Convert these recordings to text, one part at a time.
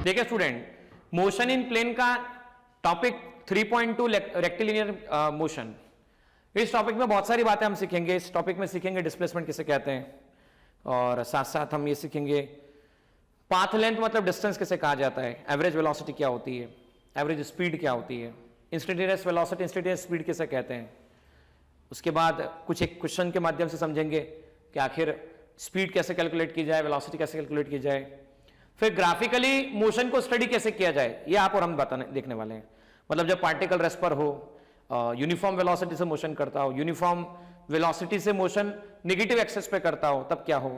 देखिए student, motion in plane का topic 3.2 rectilinear motion. इस टॉपिक में बहुत सारी बातें हम सीखेंगे। इस टॉपिक में सीखेंगे डिस्प्लेसमेंट किसे कहते हैं, और साथ साथ हम ये सीखेंगे पाथ लेंथ मतलब डिस्टेंस किसे कहा जाता है, एवरेज वेलोसिटी क्या होती है, एवरेज स्पीड क्या होती है, इंस्टेंटेनियस वेलोसिटी इंस्टेंटेनियस स्पीड किसे कहते हैं। उसके बाद कुछ एक क्वेश्चन के माध्यम से समझेंगे कि आखिर स्पीड कैसे कैलकुलेट की जाए, वेलोसिटी कैसे कैलकुलेट की जाए। फिर ग्राफिकली मोशन को स्टडी कैसे किया जाए, ये आप और हम बताने देखने वाले हैं। मतलब जब पार्टिकल रेस्ट पर हो, यूनिफॉर्म वेलोसिटी से मोशन करता हो, यूनिफॉर्म वेलोसिटी से मोशन नेगेटिव एक्सेस पे करता हो तब क्या हो,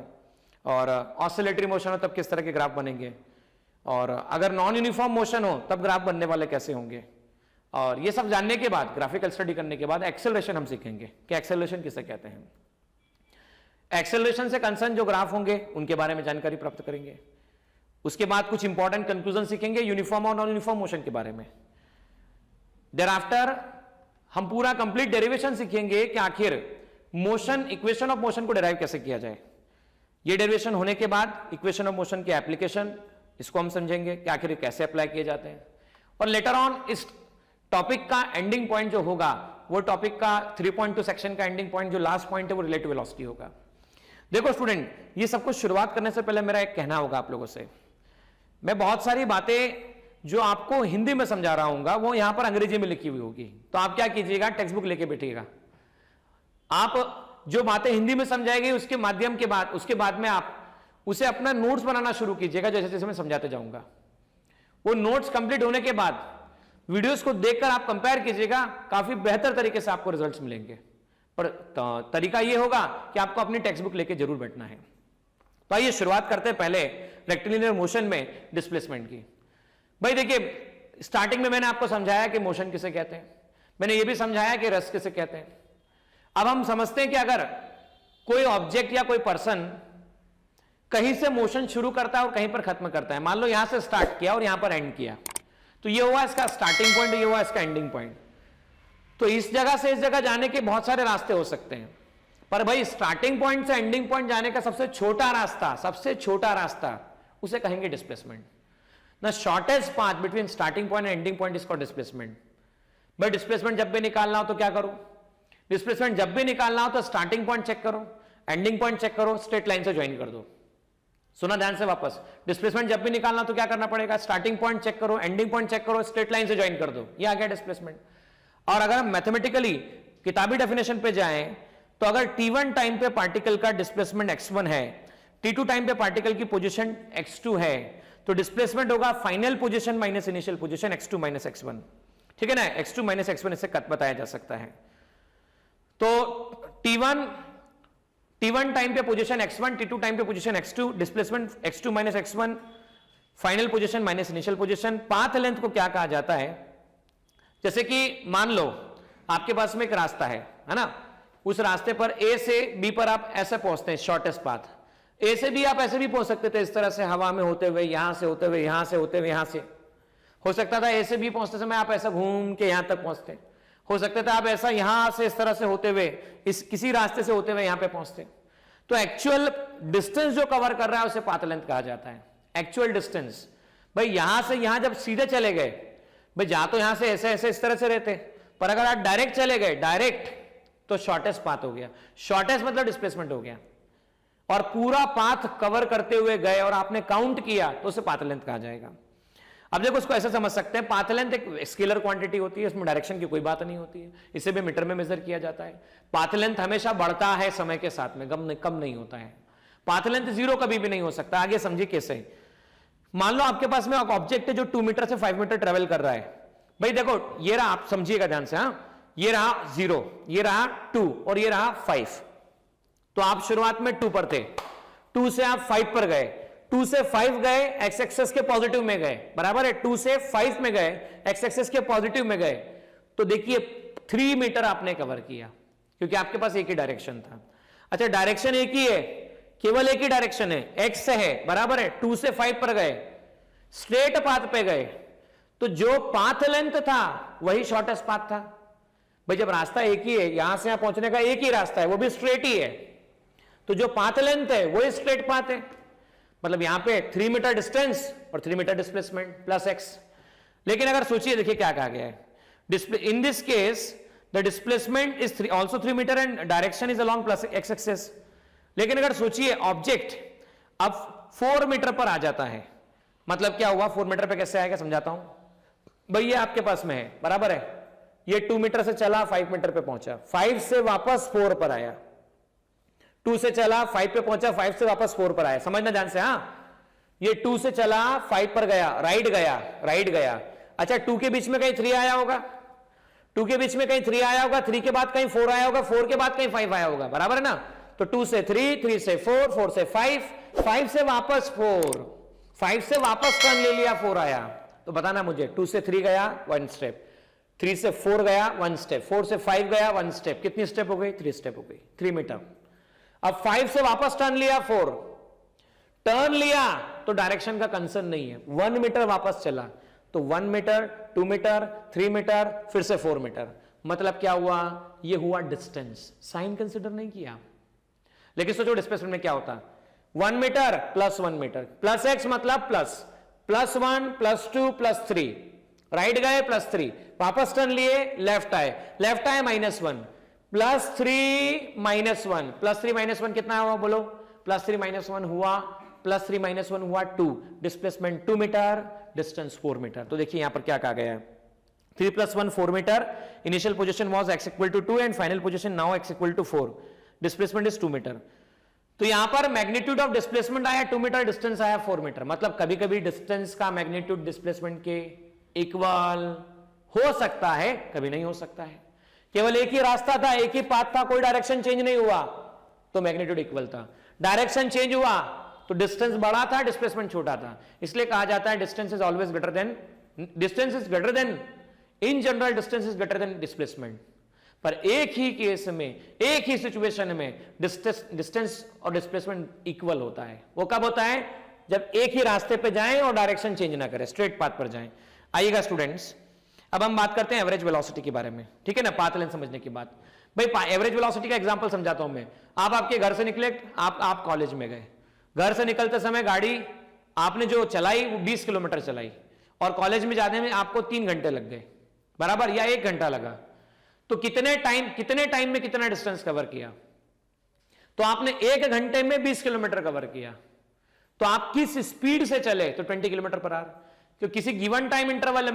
और ऑसिलेटरी मोशन हो तब किस तरह के ग्राफ बनेंगे, और अगर नॉन यूनिफॉर्म मोशन हो तब ग्राफ बनने वाले कैसे होंगे। और ये सब जानने के बाद, ग्राफिकल स्टडी करने के बाद एक्सेलरेशन हम सीखेंगे कि एक्सेलरेशन किसे कहते हैं। एक्सेलरेशन से कंसर्न जो ग्राफ होंगे उनके बारे में जानकारी प्राप्त करेंगे। उसके बाद कुछ इंपॉर्टेंट कंक्लूजन सीखेंगे यूनिफॉर्म और नॉन यूनिफॉर्म मोशन के बारे में। देयर आफ्टर हम पूरा कंप्लीट डेरिवेशन सीखेंगे कि आखिर मोशन, इक्वेशन ऑफ मोशन को डेराइव कैसे किया जाए। ये डेरिवेशन होने के बाद इक्वेशन ऑफ मोशन के एप्लीकेशन, इसको हम समझेंगे कि आखिर कैसे अप्लाई किए जाते हैं। और लेटर ऑन इस टॉपिक का एंडिंग पॉइंट जो होगा वो टॉपिक का 3.2 सेक्शन का एंडिंग पॉइंट जो लास्ट पॉइंट है वो रिलेटिव वेलोसिटी होगा। देखो स्टूडेंट, ये सब कुछ शुरुआत करने से पहले मेरा एक कहना होगा आप लोगों से। मैं बहुत सारी बातें जो आपको हिंदी में समझा रहा हूंगा वो यहां पर अंग्रेजी में लिखी हुई होगी, तो आप क्या कीजिएगा, टेक्स्ट बुक लेके बैठिएगा। आप जो बातें हिंदी में समझाएंगे उसके माध्यम के बाद, उसके बाद में आप उसे अपना नोट्स बनाना शुरू कीजिएगा जैसे जैसे मैं समझाते जाऊंगा। वो नोट्स कंप्लीट होने के बाद वीडियोस को देखकर आप कंपेयर कीजिएगा, काफी बेहतर तरीके से आपको रिजल्ट्स मिलेंगे। पर तरीका यह होगा कि आपको अपनी टेक्स्ट बुक लेके जरूर बैठना है। तो आइए शुरुआत करते हैं पहले रेक्टिलिनियर मोशन में डिस्प्लेसमेंट की। भाई देखिए, स्टार्टिंग में मैंने आपको समझाया कि मोशन किसे कहते हैं, मैंने ये भी समझाया कि रेस्ट किसे कहते हैं। अब हम समझते हैं कि अगर कोई ऑब्जेक्ट या कोई पर्सन कहीं से मोशन शुरू करता है और कहीं पर खत्म करता है, मान लो यहां से स्टार्ट किया और यहां पर एंड किया, तो ये हुआ इसका स्टार्टिंग पॉइंट, ये हुआ इसका एंडिंग पॉइंट। तो इस जगह से इस जगह जाने के बहुत सारे रास्ते हो सकते हैं, पर भाई स्टार्टिंग पॉइंट से एंडिंग पॉइंट जाने का सबसे छोटा रास्ता उसे कहेंगे displacement. The shortest path between starting point and ending point is called displacement. भाई डिस्प्लेसमेंट जब भी निकालना हो तो क्या करो, डिस्प्लेसमेंट जब भी निकालना हो तो स्टार्टिंग पॉइंट चेक करो, एंडिंग पॉइंट चेक करो, स्ट्रेट लाइन से ज्वाइन कर दो। सुना ध्यान से वापस, डिस्प्लेसमेंट जब भी निकालना तो क्या करना पड़ेगा, स्टार्टिंग पॉइंट चेक करो, एंडिंग पॉइंट चेक करो, स्ट्रेट लाइन से ज्वाइन कर दो, ये आ गया डिस्प्लेसमेंट। और अगर हम मैथमेटिकली किताबी डेफिनेशन पे जाएं तो अगर t1 टाइम पे पार्टिकल का डिस्प्लेसमेंट x1 है, t2 टाइम पे पार्टिकल की पोजीशन x2 है, तो डिस्प्लेसमेंट होगा final position minus initial position x2 minus x1। ठीक है ना, x2 माइनस x1 इससे बताया जा सकता है। तो t1 टाइम पे पोजीशन x1, t2 टाइम पे position x2, displacement x2 minus x1, final position minus initial position. Path length को क्या कहा जाता है, जैसे कि मान लो आपके पास में एक रास्ता है ना, उस रास्ते पर ए से बी पर आप ऐसे पहुंचते हैं, शॉर्टेस्ट पाथ। ए से बी आप ऐसे भी पहुंच सकते थे, इस तरह से हवा में होते हुए, यहां से होते हुए, यहां से होते हुए, यहां से हो सकता था। ए से बी पहुंचते समय आप ऐसा घूम के यहां तक पहुंचते, हो सकता था आप ऐसा यहां से इस तरह से होते हुए, इस किसी रास्ते से होते हुए यहां पे पहुंचते। तो एक्चुअल डिस्टेंस जो कवर कर रहा है उसे पाथ लेंथ कहा जाता है। एक्चुअल डिस्टेंस, भाई यहां से यहां जब सीधे चले गए, भाई जा तो यहां से ऐसे ऐसे इस तरह से रहते, पर अगर आप डायरेक्ट चले गए, डायरेक्ट, तो शॉर्टेस्ट पाथ हो गया। शॉर्टेस्ट मतलब डिस्प्लेसमेंट हो गया। और पूरा पाथ कवर करते हुए गए और आपने काउंट किया तो उसे पाथ लेंथ कहा जाएगा। अब देखो उसको ऐसे समझ सकते हैं, पाथ लेंथ एक स्केलर क्वांटिटी होती है, इसमें डायरेक्शन की कोई बात नहीं होती है, इसे भी मीटर में मेजर किया जाता है। पाथ लेंथ हमेशा बढ़ता है समय के साथ में, कम नहीं होता है। पाथ लेंथ 0 कभी भी नहीं हो सकता। आगे समझिए कैसे। मान लो आपके पास में एक ऑब्जेक्ट है जो 2 मीटर से 5 मीटर ट्रेवल कर रहा है। भाई देखो ये रहा, आप समझिएगा ध्यान से, हाँ, ये रहा 0, ये रहा 2 और ये रहा 5। तो आप शुरुआत में 2 पर थे, 2 से आप 5 पर गए, 2 से 5 गए, एक्स एक्सेस के पॉजिटिव में गए, बराबर है। 2 से 5 में गए, एक्स एक्सेस के पॉजिटिव में गए, तो देखिए 3 मीटर आपने कवर किया, क्योंकि आपके पास एक ही डायरेक्शन था। अच्छा, डायरेक्शन एक ही है, केवल एक ही डायरेक्शन है, एक्स से है, बराबर है। 2 से 5 पर गए, स्ट्रेट पाथ पे गए, तो जो पाथ लेंथ था वही शॉर्टेस्ट पाथ था। भाई जब रास्ता एक ही है, यहां से यहां पहुंचने का एक ही रास्ता है, वो भी स्ट्रेट ही है, तो जो पाथ लेंथ है वो स्ट्रेट पाथ है। मतलब यहां पे 3 मीटर डिस्टेंस और 3 मीटर डिस्प्लेसमेंट प्लस एक्स। लेकिन अगर सोचिए, देखिए क्या कहा गया है, in this case the displacement is also 3 metre and direction is along plus x axis. लेकिन अगर सोचिए ऑब्जेक्ट अब 4 मीटर पर आ जाता है, मतलब क्या हुआ, 4 मीटर पे कैसे आएगा समझाता हूं भाई। ये आपके पास में है, बराबर है, ये 2 मीटर से चला 5 मीटर पे पहुंचा, 5 से वापस 4 पर आया, 2 से चला 5 पे पहुंचा, 5 से वापस 4 पर आया, समझना ध्यान से। हाँ, ये 2 से चला 5 पर गया, राइट गया। अच्छा, 2 के बीच में कहीं 3 आया होगा, 2 के बीच में कहीं 3 आया होगा, 3 के बाद कहीं 4 आया होगा, 4 के बाद कहीं 5 आया होगा, बराबर है ना। तो 2 से 3, 3 से 4, 4 से 5, 5 से वापस 4, 5 से वापस टर्न ले लिया, 4 आया। तो बताना मुझे, 2 से 3 गया 1 स्टेप, 3 से 4 गया 1 स्टेप, 4 से 5 गया 1 स्टेप, कितनी स्टेप हो गई, 3 स्टेप हो गई, 3 मीटर। अब 5 से वापस टर्न लिया, 4 टर्न लिया तो डायरेक्शन का कंसर्न नहीं है, 1 मीटर वापस चला तो 1 मीटर, 2 मीटर, 3 मीटर, फिर से 4 मीटर। मतलब क्या हुआ, ये हुआ डिस्टेंस, साइन कंसिडर नहीं किया। लेकिन सोचो डिस्प्लेसमेंट में क्या होता, 1 metre plus 1 metre plus x, मतलब प्लस 1 प्लस 2 प्लस 3, राइट गए प्लस 3, वापस टर्न लिए लेफ्ट आए -1 प्लस 3 -1 प्लस 3 -1 कितना हुआ बोलो, प्लस 3 -1 हुआ, प्लस 3 -1 हुआ 2, डिस्प्लेसमेंट 2 मीटर, डिस्टेंस 4 मीटर। तो देखिए यहां पर क्या कहा गया है, 3 + 1 4 metre, initial position was x = 2 and final position now x = 4, displacement is 2 metre. तो यहां पर मैग्नीट्यूड ऑफ डिस्प्लेसमेंट आया 2 मीटर, डिस्टेंस आया 4 मीटर। मतलब कभी कभी डिस्टेंस का मैग्नीट्यूड डिस्प्लेसमेंट के इक्वल हो सकता है, कभी नहीं हो सकता है। केवल एक ही रास्ता था, एक ही पाथ था, कोई डायरेक्शन चेंज नहीं हुआ तो मैग्नीट्यूड इक्वल था, डायरेक्शन चेंज हुआ तो डिस्टेंस बड़ा था, डिस्प्लेसमेंट छोटा था। इसलिए कहा जाता है distance is always greater than, in general distance is greater then displacement. पर एक ही केस में, एक ही सिचुएशन में डिस्टेंस और डिस्प्लेसमेंट इक्वल होता है। वो कब होता है, जब एक ही रास्ते पे जाएं और डायरेक्शन चेंज ना करें, स्ट्रेट पाथ पर जाएं। आइएगा स्टूडेंट्स, अब हम बात करते हैं एवरेज वेलोसिटी के बारे में, ठीक है ना, पाथ लेंथ समझने की बात। भाई एवरेज वेलोसिटी का एग्जांपल समझाता हूं मैं। आप आपके घर से निकले, आप कॉलेज में गए, घर से निकलते समय गाड़ी आपने जो चलाई वो 20 किलोमीटर चलाई और कॉलेज में जाने में आपको 3 घंटे लग गए, बराबर, या 1 घंटा लगा। तो कितने टाइम में कितना डिस्टेंस कवर किया, तो आपने 1 घंटे में 20 किलोमीटर कवर किया। तो आप किस स्पीड से चले, तो 20 किलोमीटर पर आवर। तो किसी गिवन टाइम इंटरवल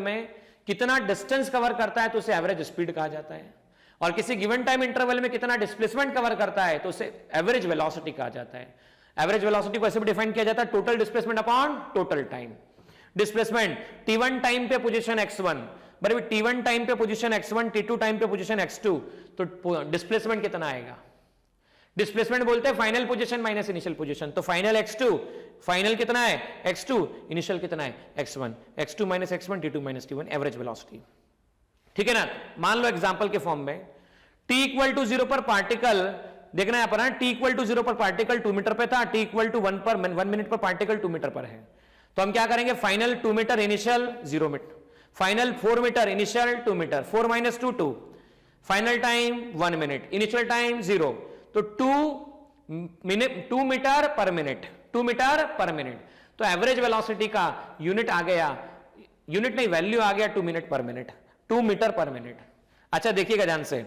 में कितना डिस्टेंस कवर करता है तो उसे एवरेज स्पीड कहा जाता है, और किसी गिवन टाइम इंटरवल में कितना डिस्प्लेसमेंट कवर करता है तो उसे एवरेज वेलोसिटी कहा जाता है। एवरेज वेलोसिटी को ऐसे भी डिफाइन किया जाता है, total displacement upon total time. Displacement t1 time पे पोजीशन x1, बराबर t1 टाइम पे पोजीशन x1, t2 टाइम पे पोजीशन x2, तो डिस्प्लेसमेंट कितना आएगा, डिस्प्लेसमेंट बोलते हैं final position minus initial position. तो फाइनल x2, फाइनल कितना है x2, इनिशियल कितना है x1, x2 - x1, t2 - t1, average velocity, ठीक है ना। मान लो एग्जांपल के फॉर्म में t = 0 पर पार्टिकल, देखना है पर t = 0 पर पार्टिकल 2 मीटर पे था, t = 1 मिनट पर पार्टिकल 2 मीटर पर है। तो हम क्या करेंगे, final 2 metre, initial 0 metre, final 4 metre, initial 2 metre, 4 - 2 2, final time 1 minute, initial time 0, तो 2 metre per minute, 2 metre per minute. तो एवरेज वेलोसिटी का यूनिट आ गया, यूनिट नहीं वैल्यू आ गया 2 मिनट पर मिनट, 2 मीटर पर मिनट। अच्छा देखिएगा ध्यान से,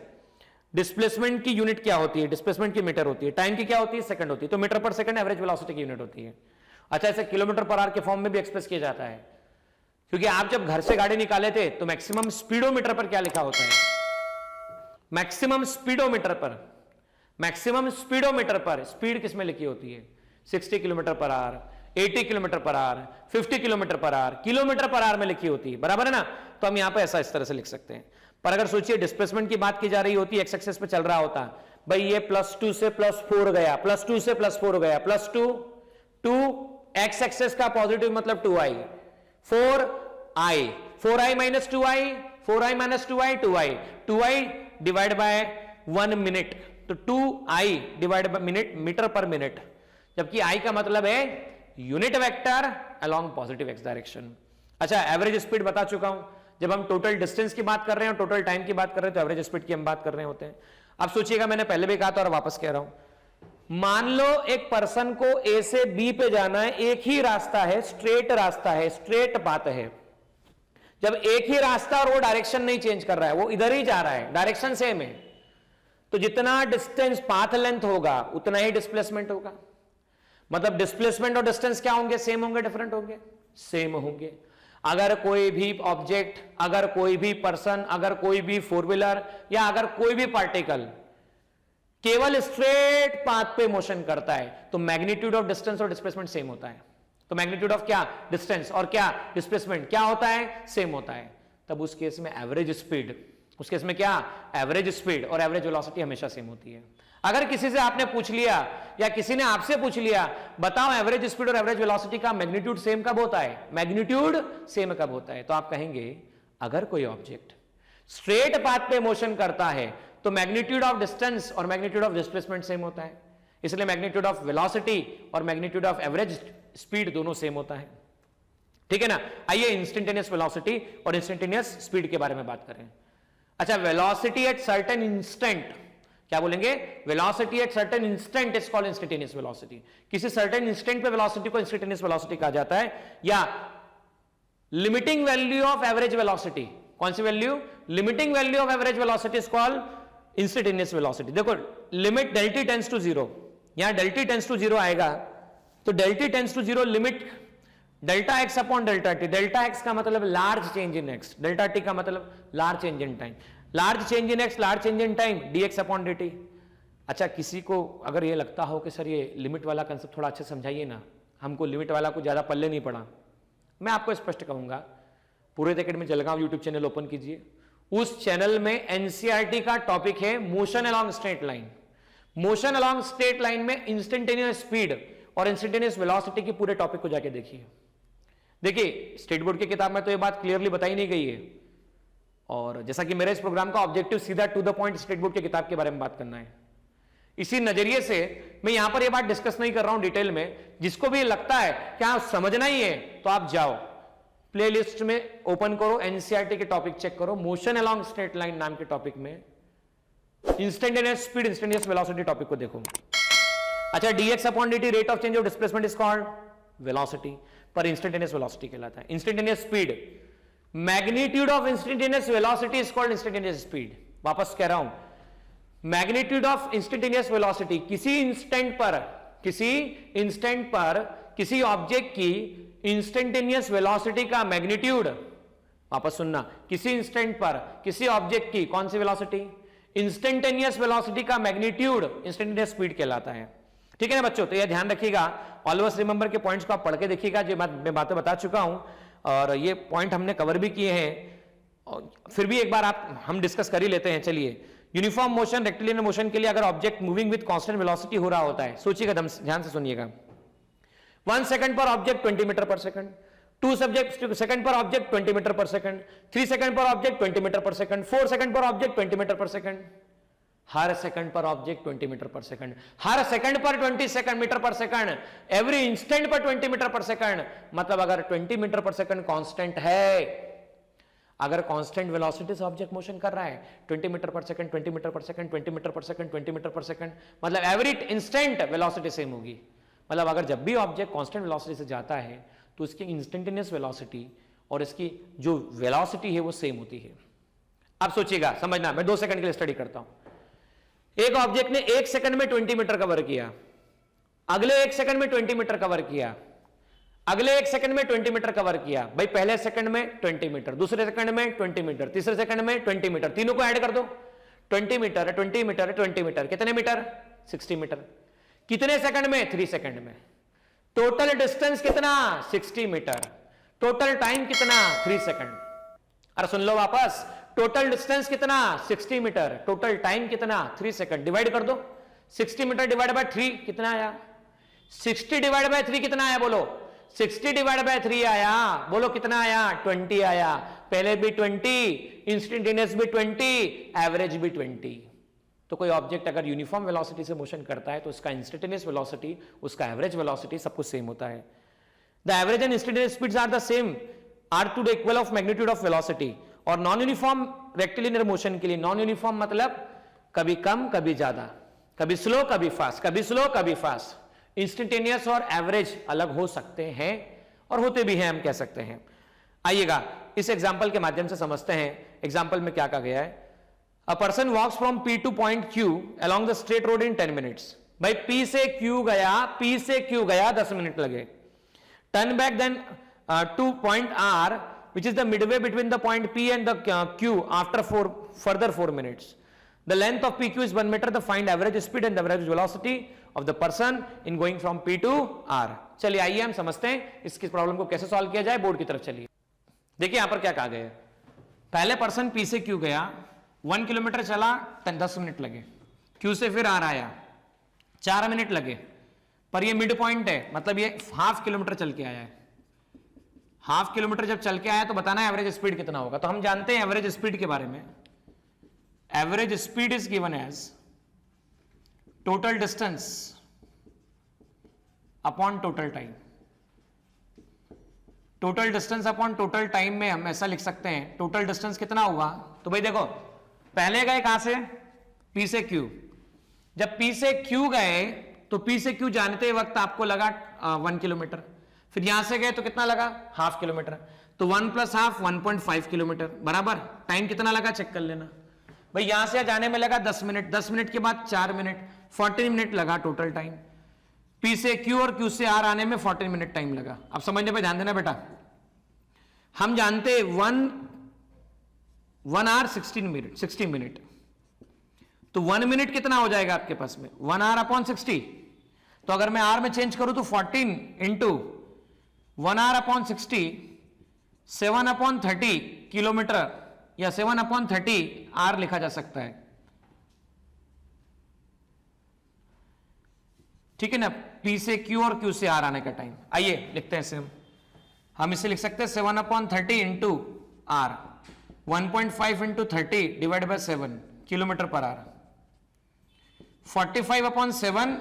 डिस्प्लेसमेंट की यूनिट क्या होती है, डिस्प्लेसमेंट की मीटर होती है, टाइम की क्या होती है, सेकंड होती है, तो मीटर पर सेकंड एवरेज वेलोसिटी की यूनिट होती है। अच्छा, इसे किलोमीटर पर आवर के फॉर्म में भी एक्सप्रेस किया जाता है, क्योंकि आप जब घर से गाड़ी निकाले थे तो मैक्सिमम स्पीडोमीटर पर क्या लिखा होता है, मैक्सिमम स्पीडोमीटर पर स्पीड किस में लिखी होती है, 60 kilometre per our, 80 kilometre per our, 50 kilometre per our, kilometre per our में लिखी होती है, बराबर है ना। तो हम यहां पर ऐसा इस तरह से लिख सकते हैं। पर अगर सोचिए डिस्प्लेसमेंट की बात की जा रही होती, एक्स एक्सिस पे चल रहा होता, भाई ये +2 से +4 गया, +2 से +4 गया, +2 2, एक्स एक्सिस का पॉजिटिव मतलब 2i, 4i, 4i - 2i, 4i - 2i, 2i divide bye 1 minute, तो 2i divide by minute, metre per minute, जबकि i का मतलब है unit vector along positive x direction. अच्छा, एवरेज स्पीड बता चुका हूं, जब हम टोटल डिस्टेंस की बात कर रहे हैं, टोटल टाइम की बात कर रहे हैं, तो एवरेज स्पीड की हम बात कर रहे होते हैं। अब सोचिएगा, मैंने पहले भी कहा था और वापस कह रहा हूं, मान लो एक पर्सन को ए से बी पे जाना है, एक ही रास्ता है, स्ट्रेट रास्ता है, स्ट्रेट पाथ है। जब एक ही रास्ता और वो डायरेक्शन नहीं चेंज कर रहा है, वो इधर ही जा रहा है, डायरेक्शन सेम है, तो जितना डिस्टेंस पाथ लेंथ होगा उतना ही डिस्प्लेसमेंट होगा। मतलब डिस्प्लेसमेंट और डिस्टेंस क्या होंगे? सेम होंगे, डिफरेंट होंगे? सेम होंगे। अगर कोई भी ऑब्जेक्ट, अगर कोई भी पर्सन, अगर कोई भी फोर व्हीलर या अगर कोई भी पार्टिकल केवल स्ट्रेट पाथ पे मोशन करता है तो मैग्नीट्यूड ऑफ डिस्टेंस और डिस्प्लेसमेंट सेम होता है। तो मैग्नीट्यूड ऑफ क्या? डिस्टेंस, और क्या? डिस्प्लेसमेंट क्या होता है? सेम होता है। तब उस केस में एवरेज स्पीड, उस केस में क्या? एवरेज स्पीड और एवरेज वेलोसिटी हमेशा सेम होती है। अगर किसी से आपने पूछ लिया या किसी ने आपसे पूछ लिया, बताओ एवरेज स्पीड और एवरेज वेलोसिटी का मैग्नीट्यूड सेम कब होता है? मैग्नीट्यूड सेम कब होता है? तो आप कहेंगे अगर कोई ऑब्जेक्ट स्ट्रेट पाथ पे मोशन करता है तो मैग्नीट्यूड ऑफ डिस्टेंस और मैग्नीट्यूड ऑफ डिस्प्लेसमेंट सेम होता है, इसलिए मैग्नीट्यूड ऑफ वेलोसिटी और मैग्नीट्यूड ऑफ एवरेज स्पीड दोनों सेम होता है। ठीक है ना? आइए इंस्टेंटेनियस वेलोसिटी और इंस्टेंटेनियस स्पीड के बारे में बात करें। अच्छा, वेलोसिटी एट सर्टेन इंस्टेंट, क्या बोलेंगे? Velocity at certain instant is called instantaneous velocity. किसी सर्टेन इंस्टेंट पे वेलोसिटी को इंस्टेंटेनियस वेलोसिटी कहा जाता है। या limiting value of average velocity, कौन सी वैल्यू? Limiting value of average velocity is called instantaneous velocity. देखो limit del t tends to zero, यहां del t tends to zero आएगा तो del t tends to zero limit delta x upon delta t. Delta x का मतलब large change in x, delta T का मतलब large change in time. Large change in x, large change in time, D x upon D T. अच्छा, किसी को अगर ये लगता हो कि सर ये लिमिट वाला कंसेप्ट थोड़ा अच्छे समझाइए ना, हमको लिमिट वाला को ज्यादा पल्ले नहीं पड़ा, मैं आपको स्पष्ट कहूंगा, पूरे academy Jalgaon YouTube channel open कीजिए, उस चैनल में एनसीईआरटी का टॉपिक है motion along straight line. Motion along straight line में इंस्टेंटेनियस स्पीड और इंस्टेंटेनियस वेलोसिटी के पूरे टॉपिक को जाके देखिए। देखिए स्टेट बोर्ड की किताब में तो ये बात क्लियरली बताई नहीं गई है, और जैसा कि मेरे इस प्रोग्राम का ऑब्जेक्टिव सीधा to the point state board की किताब के बारे में बात करना है, इसी नजरिए से मैं यहां पर ये बात डिस्कस नहीं कर रहा हूं डिटेल में। जिसको भी लगता है कि हाँ समझना ही है तो आप जाओ प्लेलिस्ट में ओपन करो, एनसीईआरटी के टॉपिक चेक करो, मोशन अलोंग स्ट्रेट लाइन नाम के टॉपिक में instantaneous speed instantaneous velocity topic को देखो। अच्छा, dx upon dt rate of change of displacement is called velocity, पर इंस्टेंटेनियस वेलोसिटी कहलाता है। Instantaneous speed, magnitude of instantaneous velocity is called instantaneous speed. वापस कह रहा हूं, मैग्नीट्यूड ऑफ इंस्टेंटेनियस वेलोसिटी, किसी इंस्टेंट पर किसी ऑब्जेक्ट की इंस्टेंटेनियस वेलोसिटी का मैग्नीट्यूड, वापस सुनना, किसी इंस्टेंट पर किसी ऑब्जेक्ट की कौन सी वेलोसिटी? इंस्टेंटेनियस वेलोसिटी का मैग्नीट्यूड इंस्टेंटेनियस स्पीड कहलाता है। ठीक है ना बच्चों? तो ये ध्यान रखिएगा, ऑलवेज रिमेंबर के पॉइंट्स को आप पढ़ के देखिएगा, जो मैं बातें बता चुका हूं और ये पॉइंट हमने कवर भी किए हैं, और फिर भी एक बार हम डिस्कस कर ही लेते हैं। चलिए, यूनिफॉर्म मोशन, रेक्टिलिनियर मोशन के लिए अगर object moving with constant velocity हो रहा होता है, सोचिएगा, ध्यान से सुनिएगा, 1 सेकंड पर ऑब्जेक्ट 20 मीटर पर सेकंड, 2 सेकंड पर ऑब्जेक्ट 20 मीटर पर सेकंड, 3 सेकंड पर ऑब्जेक्ट 20 मीटर पर सेकंड, 4 सेकंड पर ऑब्जेक्ट 20 मीटर पर सेकंड, हर सेकंड पर ऑब्जेक्ट 20 मीटर पर सेकंड, हर सेकंड पर 20 मीटर पर सेकंड, एवरी इंस्टेंट पर 20 मीटर पर सेकंड। मतलब अगर 20 मीटर पर सेकंड कांस्टेंट है, अगर कांस्टेंट वेलोसिटी से ऑब्जेक्ट मोशन कर रहा है 20 मीटर पर सेकंड, 20 मीटर पर सेकंड, 20 मीटर पर सेकंड, 20 मीटर पर सेकंड, मतलब एवरी इंस्टेंट वेलोसिटी सेम होगी। मतलब अगर जब भी ऑब्जेक्ट कांस्टेंट वेलोसिटी से जाता है तो उसकी इंस्टेंटेनियस वेलोसिटी और इसकी जो वेलोसिटी है वो सेम होती है। अब सोचिएगा, समझना, मैं 2 सेकंड के लिए स्टडी करता हूं। एक ऑब्जेक्ट ने 1 सेकंड में 20 मीटर कवर किया, अगले 1 सेकंड में 20 मीटर कवर किया, अगले 1 सेकंड में 20 मीटर कवर किया। भाई पहले सेकंड में 20 मीटर, दूसरे सेकंड में 20 मीटर, तीसरे सेकंड में 20 मीटर, तीनों को ऐड कर दो, 20 मीटर, 20 मीटर, 20 मीटर, कितने मीटर? 60 मीटर। कितने सेकंड में? 3 सेकंड में। टोटल डिस्टेंस कितना? 60 मीटर। टोटल टाइम कितना? 3 सेकंड। अरे सुन लो वापस, टोटल डिस्टेंस कितना? 60 मीटर, टोटल टाइम कितना? 3 सेकंड। डिवाइड कर दो, 60 मीटर डिवाइड बाय 3 कितना आया? 60 डिवाइड बाय 3 कितना आया? बोलो, 60 डिवाइड बाय 3 आया, बोलो कितना आया? 20 आया। पहले भी 20, इंस्टेंटेनियस भी 20, एवरेज भी 20। तो कोई ऑब्जेक्ट अगर यूनिफॉर्म वेलोसिटी से मोशन करता है तो उसका इंस्टेंटेनियस वेलोसिटी, उसका एवरेज वेलोसिटी सब कुछ सेम होता है। The average and instantaneous speeds are the same, are to the equal of magnitude of velocity. और नॉन यूनिफॉर्म रेक्टिलिनियर मोशन के लिए, नॉन यूनिफॉर्म मतलब कभी कम कभी ज्यादा, कभी स्लो कभी फास्ट, कभी स्लो कभी फास्ट। इंस्टेंटेनियस और एवरेज अलग हो सकते हैं और होते भी हैं, हम कह सकते हैं। आइएगा इस एग्जाम्पल के माध्यम से समझते हैं। एग्जाम्पल में क्या कहा गया है, a person walks from P to point Q along the straight road in 10 minutes. भाई P से Q गया, P से Q गया 10 मिनट लगे। Turn back then to point R which is the midway between the point P and the Q after further 4 minutes. The length of PQ is 1 meter. The find average speed and the average velocity of the person in going from P to R. चलिए आइए हम समझते हैं इसकी problem को कैसे solve किया जाए। बोर्ड की तरफ चलिए। देखिए यहां पर क्या कहा गया है, पहले पर्सन P से Q गया, 1 किलोमीटर चला, 10 मिनट लगे। Q से फिर R आया, 4 मिनट लगे। पर ये मिड पॉइंट है, मतलब ये हाफ किलोमीटर चल के आया है। हाफ किलोमीटर जब चल के आया तो बताना है एवरेज स्पीड कितना होगा। तो हम जानते हैं एवरेज स्पीड के बारे में। Average speed is given as total distance upon total time. Total distance upon total time में हम ऐसा लिख सकते हैं, टोटल डिस्टेंस कितना हुआ। तो भाई देखो पहले गए कहां से, P से Q। जब P से Q गए तो P से Q जानते वक्त आपको लगा 1 किलोमीटर। फिर यहां से गए तो कितना लगा, हाफ किलोमीटर। तो 1 प्लस हाफ 1.5 किलोमीटर बराबर। टाइम कितना लगा चेक कर लेना भाई। यहां से जाने में लगा 10 मिनट, 10 मिनट के बाद 4 मिनट, 14 मिनट लगा टोटल टाइम। P से Q और Q से R आने में 14 मिनट टाइम लगा। अब समझने पे ध्यान देना बेटा। हम जानते 1 आवर 60 मिनट। तो 1 मिनट कितना हो जाएगा आपके पास में, 1 आवर अपॉन 60। तो अगर मैं R में चेंज करूं तो 14 into 1 hour upon 60, 7 upon 30 kilometre या 7 अपॉन 30 R लिखा जा सकता है। ठीक है ना, P से Q और Q से R आने का टाइम। आइए लिखते हैं हम इसे लिख सकते हैं 7 upon 30 into R, 1.5 into 30 divide by 7 kilometre पर आर। 45 अपॉन 7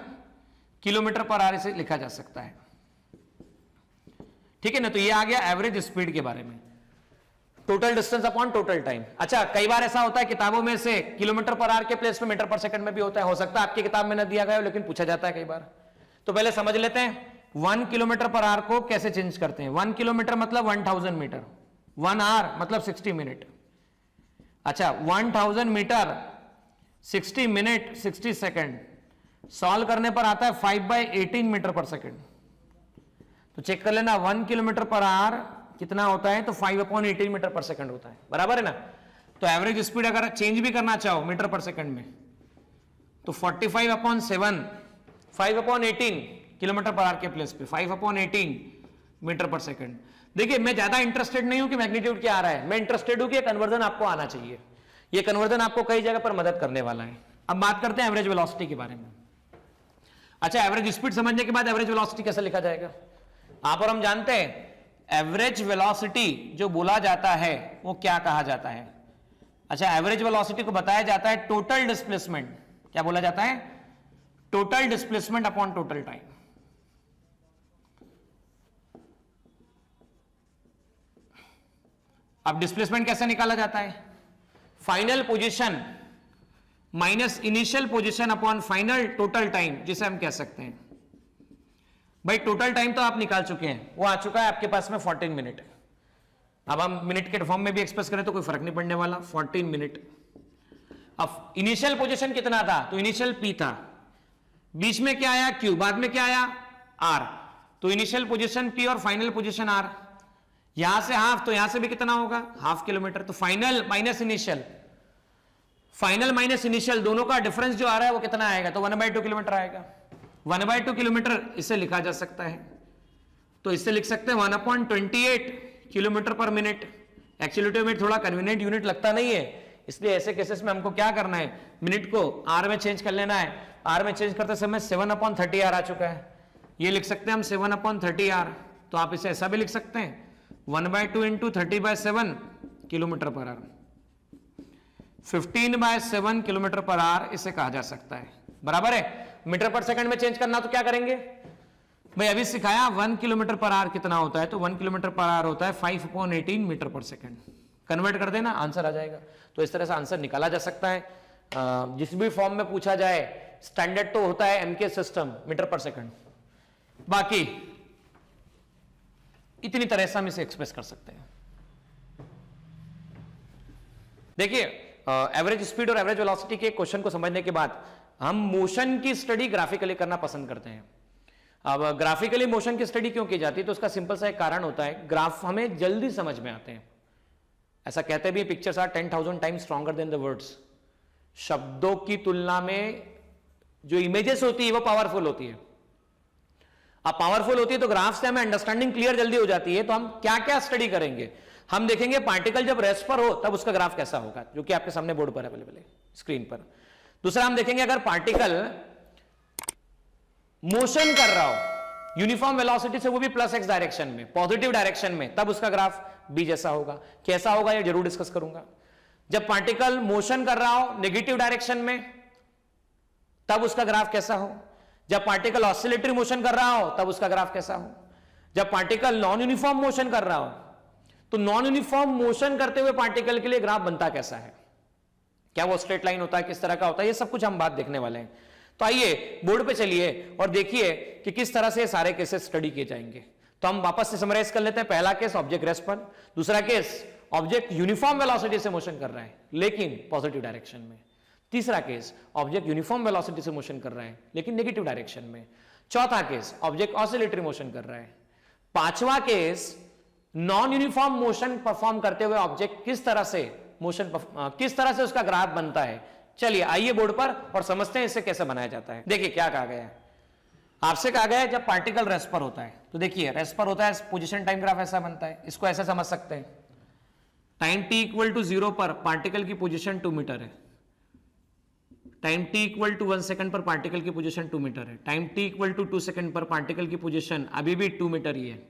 किलोमीटर पर आर इसे लिखा जा सकता है। ठीक है ना, तो ये आ गया एवरेज स्पीड के बारे में। Total distance upon total time. अच्छा कई बार ऐसा होता है किताबों में से किलोमीटर पर आर के प्लेस पे मीटर पर सेकंड में भी होता है। हो सकता है आपकी किताब में ना दिया गया हो लेकिन पूछा जाता है कई बार। तो पहले समझ लेते हैं 1 किलोमीटर पर आर को कैसे चेंज करते हैं। 1 किलोमीटर मतलब 1000 मीटर, 1 आवर मतलब 60 मिनट। अच्छा 1000 मीटर 60 मिनट 60 सेकंड, सॉल्व करने पर आता है 5/18 मीटर पर सेकंड। तो चेक कर लेना 1 किलोमीटर पर आवर कितना होता है, तो 5/18 मीटर पर सेकंड होता है, बराबर है ना। तो एवरेज स्पीड अगर चेंज भी करना चाहो मीटर पर सेकंड में तो 45/7 5/18 किलोमीटर पर आवर के प्लेस पे 5/18 मीटर पर सेकंड। देखिए मैं ज्यादा इंटरेस्टेड नहीं हूं कि मैग्नीट्यूड क्या आ रहा है, मैं इंटरेस्टेड हूं कि कन्वर्जन आपको आना चाहिए। ये कन्वर्जन आपको कई जगह पर मदद करने वाला है। अब बात करते हैं एवरेज वेलोसिटी के बारे में। अच्छा एवरेज स्पीड समझने के बाद एवरेज वेलोसिटी कैसे लिखा जाएगा। यहां पर हम जानते हैं एवरेज वेलोसिटी जो बोला जाता है वो क्या कहा जाता है। अच्छा एवरेज वेलोसिटी को बताया जाता है टोटल डिस्प्लेसमेंट। क्या बोला जाता है, total displacement upon total time. अब डिस्प्लेसमेंट कैसे निकाला जाता है, final position minus initial position upon final total time, जिसे हम कह सकते हैं। भाई टोटल टाइम तो आप निकाल चुके हैं, वो आ चुका है आपके पास में 14 मिनट। अब हम मिनट के फॉर्म में भी एक्सप्रेस करें तो कोई फर्क नहीं पड़ने वाला, 14 मिनट। अब इनिशियल पोजीशन कितना था, तो इनिशियल P था, बीच में क्या आया Q, बाद में क्या आया R। तो इनिशियल पोजीशन P और फाइनल पोजीशन R। यहां से हाफ, तो यहां से भी कितना होगा, हाफ किलोमीटर। तो final minus initial, final minus initial दोनों का डिफरेंस जो आ रहा है वो कितना आएगा, तो 1/2 किलोमीटर आएगा। 1/2 किलोमीटर इसे लिखा जा सकता है, तो इससे लिख सकते हैं 1/28 किलोमीटर पर मिनट। एक्चुअली में थोड़ा कन्वीनियंट यूनिट लगता नहीं है, इसलिए ऐसे केसेस में हमको क्या करना है, मिनट को आर में चेंज कर लेना है। आर में चेंज करते समय 7/30 आर आ चुका है, ये लिख सकते हैं हम 7/30 आर। तो आप इसे ऐसा भी लिख सकते हैं 1/2 इंटू 30/7 किलोमीटर पर आर, 15/7 किलोमीटर पर आर इसे कहा जा सकता है, बराबर है। मीटर पर सेकंड में चेंज करना तो क्या करेंगे भाई, अभी सिखाया 1 किलोमीटर पर आर कितना होता है, तो 1 किलोमीटर पर आर होता है 5/18 मीटर पर सेकंड। कन्वर्ट कर देना आंसर आ जाएगा। तो इस तरह से आंसर निकाला जा सकता है। जिस भी फॉर्म में पूछा जाए स्टैंडर्ड तो होता है एमके सिस्टम मीटर पर सेकंड, बाकी इतनी तरह से हम इसे एक्सप्रेस कर सकते हैं। देखिए एवरेज स्पीड और एवरेज वेलोसिटी के क्वेश्चन को समझने के बाद हम मोशन की स्टडी ग्राफिकली करना पसंद करते हैं। अब ग्राफिकली मोशन की स्टडी क्यों की जाती है, तो उसका सिंपल सा एक कारण होता है, ग्राफ हमें जल्दी समझ में आते हैं। ऐसा कहते भी pictures are 10,000 times stronger than the words. शब्दों की तुलना में जो इमेजेस होती है वो पावरफुल होती है। अब पावरफुल होती है तो ग्राफ से हमें अंडरस्टैंडिंग क्लियर जल्दी हो जाती है। तो हम क्या क्या स्टडी करेंगे, हम देखेंगे पार्टिकल जब रेस्ट पर हो तब उसका ग्राफ कैसा होगा, जो कि आपके सामने बोर्ड पर अवेलेबल है स्क्रीन पर। दूसरा हम देखेंगे अगर पार्टिकल मोशन कर रहा हो यूनिफॉर्म वेलोसिटी से, वो भी प्लस एक्स डायरेक्शन में, पॉजिटिव डायरेक्शन में, तब उसका ग्राफ बी जैसा होगा। कैसा होगा ये जरूर डिस्कस करूंगा। जब पार्टिकल मोशन कर रहा हो नेगेटिव डायरेक्शन में, तब उसका ग्राफ कैसा हो। जब पार्टिकल ऑसिलेटरी मोशन कर रहा हो तब उसका ग्राफ कैसा हो। जब पार्टिकल नॉन यूनिफॉर्म मोशन कर रहा हो तो नॉन यूनिफॉर्म मोशन करते हुए पार्टिकल के लिए ग्राफ बनता कैसा है, क्या वो स्ट्रेट लाइन होता है, किस तरह का होता है, ये सब कुछ हम बात देखने वाले हैं। तो आइए बोर्ड पे चलिए और देखिए कि किस तरह से सारे केसेस स्टडी किए जाएंगे। तो हम वापस से समराइज कर लेते हैं। पहला केस ऑब्जेक्ट रेस्ट पर, दूसरा केस ऑब्जेक्ट यूनिफॉर्म वेलोसिटी से मोशन कर रहा है लेकिन पॉजिटिव डायरेक्शन में, तीसरा केस ऑब्जेक्ट यूनिफॉर्म वेलोसिटी से मोशन कर रहा है लेकिन नेगेटिव डायरेक्शन में, चौथा केस ऑब्जेक्ट ऑसिलेटरी मोशन कर रहा है, पांचवा case non uniform motion perform करते हुए ऑब्जेक्ट किस तरह से मोशन किस तरह से उसका ग्राफ बनता है। चलिए आइए बोर्ड पर और समझते हैं इसे कैसे बनाया जाता है। देखिए क्या कहा गया है, आपसे कहा गया है जब पार्टिकल रेस्ट पर होता है, तो देखिए रेस्ट पर होता है पोजीशन टाइम ग्राफ ऐसा बनता है। इसको ऐसे समझ सकते हैं, टाइम t इक्वल टू 0 पर पार्टिकल की पोजीशन 2 मीटर है, time t equal to 1 second पर पार्टिकल की पोजीशन 2 मीटर है, time t equal to 2 second पर पार्टिकल की पोजीशन अभी भी 2 मीटर ही है।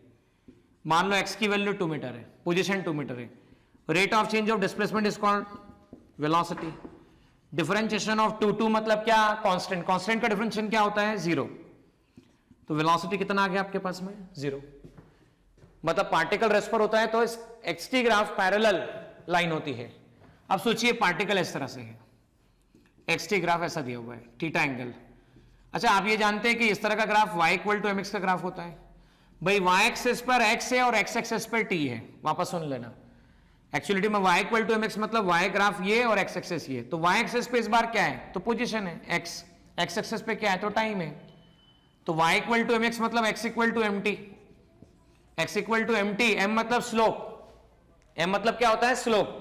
मान लो x की वैल्यू 2 मीटर है, पोजीशन 2 मीटर है। Rate of change of displacement is called velocity. Differentiation of 2 मतलब क्या, कांस्टेंट। कांस्टेंट का डिफरेंशिएशन क्या होता है, 0। तो वेलोसिटी कितना आ गया आपके पास में, 0। मतलब पार्टिकल रेस्ट पर होता है तो इस xt ग्राफ पैरेलल लाइन होती है। अब सोचिए पार्टिकल इस तरह से है, xt ग्राफ ऐसा दिया हुआ है, थीटा एंगल। अच्छा आप ये जानते हैं कि इस तरह का graph y equal to mx का ग्राफ होता है। भाई y एक्सिस पर x है और x एक्सिस पर t है। वापस सुन लेना, एक्चुअलिटी में y इक्वल टू mx मतलब y ग्राफ ये और x एक्सिस ये। तो y एक्सिस पे इस बार क्या है, तो पोजीशन है x, x एक्सिस पे क्या है, तो टाइम है। तो y इक्वल टू mx मतलब x equal to mt, x equal to mt, m मतलब स्लोप, m मतलब क्या होता है, स्लोप।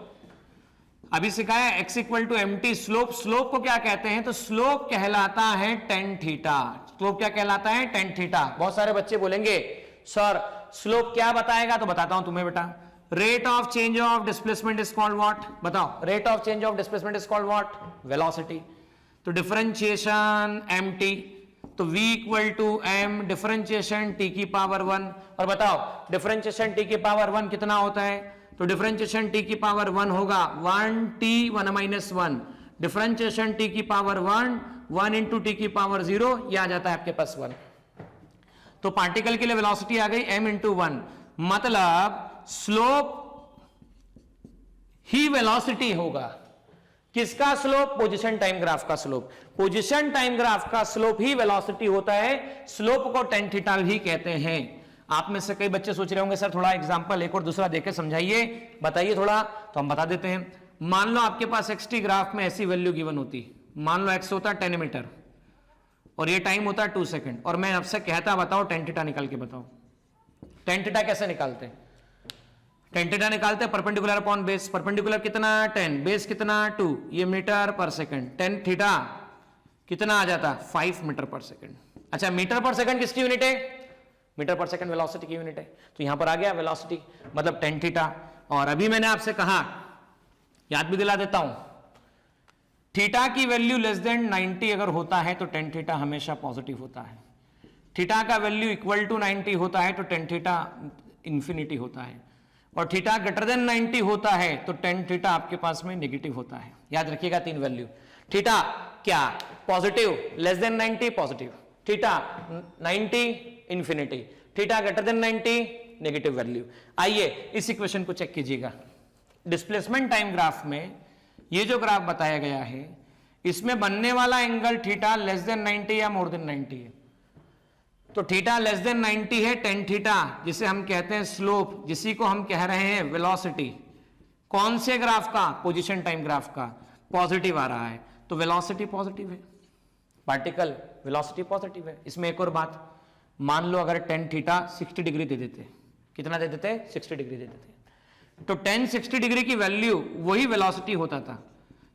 अभी सिखाया x equal to mt slope. Slope को क्या कहते हैं, तो स्लोप कहलाता है टेन थीटा। स्लोप क्या कहलाता है, टेन थीटा। बहुत सारे बच्चे बोलेंगे सर स्लोप क्या बताएगा, तो बताता हूं तुम्हें बेटा। Rate of change of displacement is called what, बताओ। Rate of change of displacement is called what, velocity. तो डिफरेंशिएशन mt, तो v equal to m differentiation t की पावर 1। और बताओ डिफरेंशिएशन t की पावर 1 कितना होता है, तो डिफरेंशिएशन t की पावर 1 होगा 1t 1 माइनस 1। डिफरेंशिएशन t की पावर 1 इंटू t की पावर 0, ये आ जाता है आपके पास 1। तो पार्टिकल के लिए वेलोसिटी आ गई m इंटू 1, मतलब स्लोप ही वेलोसिटी होगा। किसका स्लोप, पोजीशन टाइम ग्राफ का स्लोप। पोजीशन टाइम ग्राफ का स्लोप ही वेलोसिटी होता है। स्लोप को टेन थीटा भी कहते हैं। आप में से कई बच्चे सोच रहे होंगे सर थोड़ा एग्जांपल एक और दूसरा देके समझाइए, बताइए थोड़ा। तो हम बता देते हैं। मान लो आपके पास xt ग्राफ में ऐसी वैल्यू गिवन होती, मान लो x होता 10 मीटर और ये टाइम होता 2 सेकंड, और मैं आपसे कहता बताओ टेन थीटा निकाल के बताओ। टेन थीटा कैसे निकालते हैं, टेन थीटा निकालते हैं परपेंडिकुलर अपॉन बेस। परपेंडिकुलर कितना 10, बेस कितना 2, ये मीटर पर सेकंड। टेन थीटा कितना आ जाता 5 मीटर पर सेकंड। अच्छा मीटर पर सेकंड किसकी यूनिट है, मीटर पर सेकंड वेलोसिटी की यूनिट है। तो यहां पर आ गया वेलोसिटी मतलब टेन थीटा। और अभी मैंने आपसे कहा, याद भी दिला देता हूं, थीटा की वैल्यू लेस देन 90 अगर होता है तो टेन थीटा हमेशा पॉजिटिव होता है। थीटा का वैल्यू इक्वल टू 90 होता है तो टेन थीटा इंफिनिटी होता है। और थीटा ग्रेटर देन 90 होता है तो टेन थीटा आपके पास में नेगेटिव होता है। याद रखिएगा 3 वैल्यू। थीटा क्या, positive, less than 90 positive, theta 90 infinity, theta greater than 90 negative value. आइए इस इक्वेशन को चेक कीजिएगा। डिस्प्लेसमेंट टाइम ग्राफ में ये जो ग्राफ बताया गया है, इसमें बनने वाला एंगल थीटा लेस देन 90 या मोर देन 90 है। तो थीटा लेस देन 90 है टेन थीटा, जिसे हम कहते हैं स्लोप, जिसी को हम कह रहे हैं वेलोसिटी। कौन से ग्राफ का? पोजीशन टाइम ग्राफ का। पॉजिटिव आ रहा है तो वेलोसिटी पॉजिटिव है, पार्टिकल वेलोसिटी पॉजिटिव है। इसमें एक और बात, मान लो अगर टेन थीटा 60 डिग्री दे देते, कितना दे देते? 60 डिग्री दे देते, तो 10 60 डिग्री की वैल्यू वही वेलोसिटी होता था।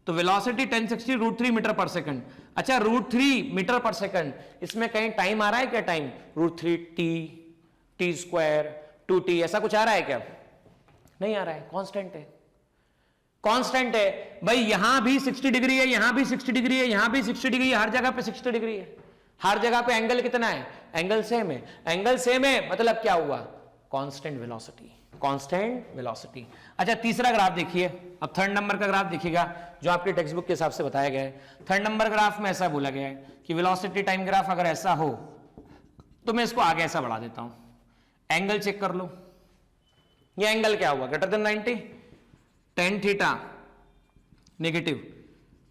तो वेलोसिटी 1060 √3 मीटर पर सेकंड। अच्छा, √3 मीटर पर सेकंड, इसमें कहीं टाइम आ रहा है क्या? टाइम √3 t स्क्वायर 2t ऐसा कुछ आ रहा है क्या? नहीं आ रहा है, कांस्टेंट है। कांस्टेंट है भाई, यहां भी 60 डिग्री है, यहां भी 60 डिग्री है, यहां भी 60 डिग्री है, हर जगह पे 60 डिग्री है। हर जगह पे एंगल कितना है? एंगल सेम है। एंगल सेम है मतलब क्या हुआ? Constant velocity, constant velocity. अच्छा, तीसरा ग्राफ देखिए, अब थर्ड नंबर का ग्राफ देखिएगा जो आपके टेक्स्ट बुक के हिसाब से बताया गया है। थर्ड नंबर ग्राफ में ऐसा बोला गया है कि वेलोसिटी टाइम ग्राफ अगर ऐसा हो तो मैं इसको आगे ऐसा बढ़ा देता हूं। एंगल चेक कर लो, ये एंगल क्या हुआ? Greater than 90, tan theta negative,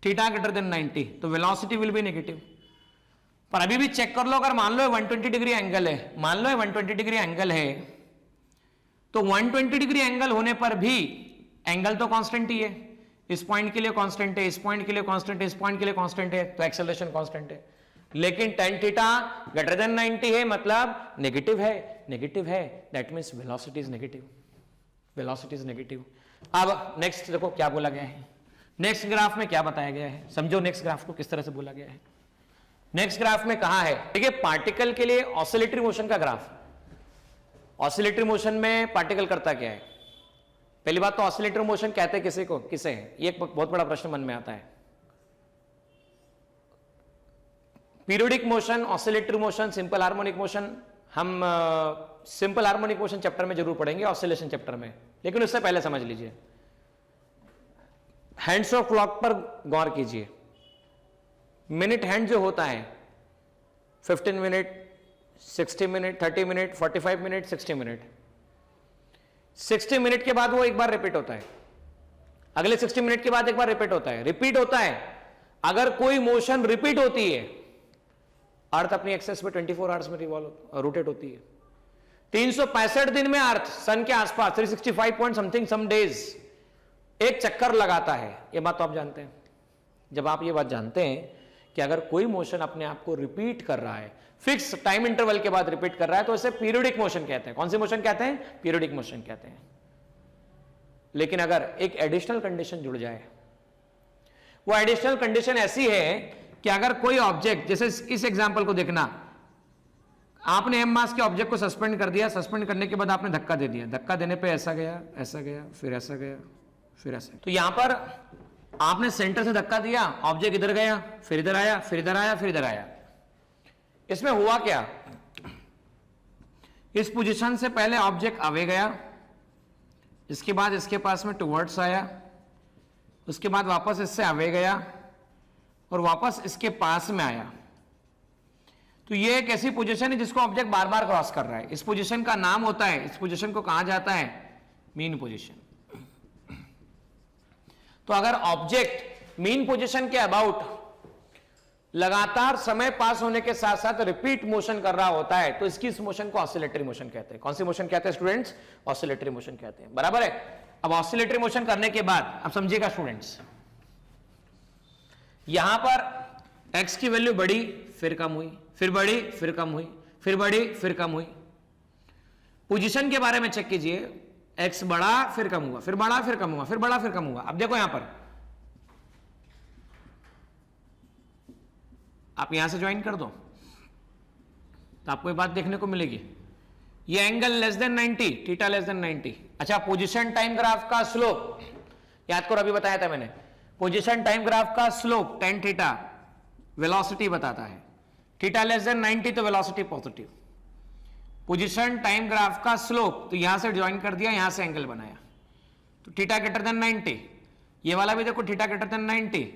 theta greater than 90, तो वेलोसिटी विल बी नेगेटिव। पर अभी भी चेक कर लो, अगर मान लो 120 डिग्री एंगल है, मान लो 120 डिग्री एंगल है, तो 120 डिग्री एंगल होने पर भी एंगल तो कांस्टेंट ही है। इस पॉइंट के लिए कांस्टेंट है, इस पॉइंट के लिए कांस्टेंट है, इस पॉइंट के लिए कांस्टेंट है, तो एक्सेलरेशन कांस्टेंट है। लेकिन tan थीटा ग्रेटर देन 90 है मतलब नेगेटिव है, नेगेटिव है, that means velocity is negative, velocity is negative. अब नेक्स्ट देखो क्या बोला गया है, नेक्स्ट ग्राफ में क्या बताया गया है, समझो नेक्स्ट ग्राफ को किस तरह से बोला गया है। नेक्स्ट ग्राफ में कहा है, देखिए पार्टिकल के लिए ऑसिलेटरी मोशन का ग्राफ। ऑसिलेटरी मोशन में पार्टिकल करता क्या है? पहली बात तो ऑसिलेटरी मोशन कहते हैं किसे को? किसे है? ये एक बहुत बड़ा प्रश्न मन में आता है। Periodic motion, oscillatory motion, simple harmonic motion हम सिंपल हार्मोनिक मोशन चैप्टर में जरूर पढ़ेंगे, ऑसिलेशन चैप्टर में, लेकिन उससे पहले समझ लीजिए, हैंड्स ऑफ क्लॉक पर गौर कीजिए। मिनट हैंड जो होता है 15 minute, 60 minute, 30 minute, 45 minute, 60 minute, 60 minute के बाद वो एक बार रिपीट होता है, अगले 60 मिनट के बाद एक बार रिपीट होता है, रिपीट होता है। अगर कोई मोशन रिपीट होती है, अर्थ अपनी एक्सेस में 24 आवर्स में रिवॉल्व रोटेट होती है, 365 दिन में अर्थ सन के आसपास 365 पॉइंट समथिंग सम डेज एक चक्कर लगाता है। ये बात तो आप जानते हैं। जब आप ये बात जानते हैं कि अगर कोई मोशन अपने आप को रिपीट कर रहा है, फिक्स टाइम इंटरवल के बाद रिपीट कर रहा है, तो इसे पीरियोडिक मोशन कहते हैं। कौन सी मोशन कहते हैं? पीरियोडिक मोशन कहते हैं। लेकिन अगर एक एडिशनल कंडीशन जुड़ जाए, वो एडिशनल कंडीशन ऐसी है कि अगर कोई ऑब्जेक्ट, जैसे इस एग्जांपल को देखना, आपने एम मास के ऑब्जेक्ट को सस्पेंड कर दिया, सस्पेंड करने के बाद आपने धक्का दे दिया, धक्का देने पे ऐसा गया, ऐसा गया, फिर ऐसा गया, फिर ऐसा। तो यहां पर आपने सेंटर से धक्का दिया, ऑब्जेक्ट इधर गया, फिर इधर आया, फिर इधर आया, फिर इधर आया। इसमें हुआ क्या? इस पोजीशन से पहले ऑब्जेक्ट अवे गया, इसके बाद इसके पास में टुवर्ड्स आया, उसके बाद वापस इससे अवे गया और वापस इसके पास में आया। तो ये एक ऐसी पोजीशन है जिसको ऑब्जेक्ट बार बार क्रॉस कर रहा है। इस पोजीशन का नाम होता है, इस पोजीशन को कहा जाता है मीन पोजीशन। तो अगर ऑब्जेक्ट मीन पोजीशन के अबाउट लगातार समय पास होने के साथ साथ रिपीट मोशन कर रहा होता है, तो इसकी इस मोशन को ऑसिलेटरी मोशन कहते हैं। कौन सी मोशन कहते हैं स्टूडेंट्स? ऑसिलेटरी मोशन कहते हैं, बराबर है। अब ऑसिलेटरी मोशन करने के बाद अब समझिएगा स्टूडेंट्स, यहां पर x की वैल्यू बढ़ी, फिर कम हुई, फिर बढ़ी, फिर कम हुई, फिर बढ़ी, फिर कम हुई। पोजीशन के बारे में चेक कीजिए, x बढ़ा फिर कम हुआ, फिर बढ़ा फिर कम हुआ, फिर बढ़ा फिर कम हुआ। अब देखो यहां पर आप यहां से ज्वाइन कर दो तो आपको ये बात देखने को मिलेगी, ये angle less than 90, theta less than 90। अच्छा, पोजीशन टाइम ग्राफ का स्लोप याद करो, अभी बताया था मैंने, पोजीशन टाइम ग्राफ का स्लोप tan थीटा वेलोसिटी बताता है, थीटा लेस देन 90 तो velocity positive. Position time graph का स्लोप, तो यहां से ज्वाइन कर दिया, यहां से एंगल बनाया, तो थीटा ग्रेटर देन 90, ये वाला भी देखो थीटा ग्रेटर देन 90,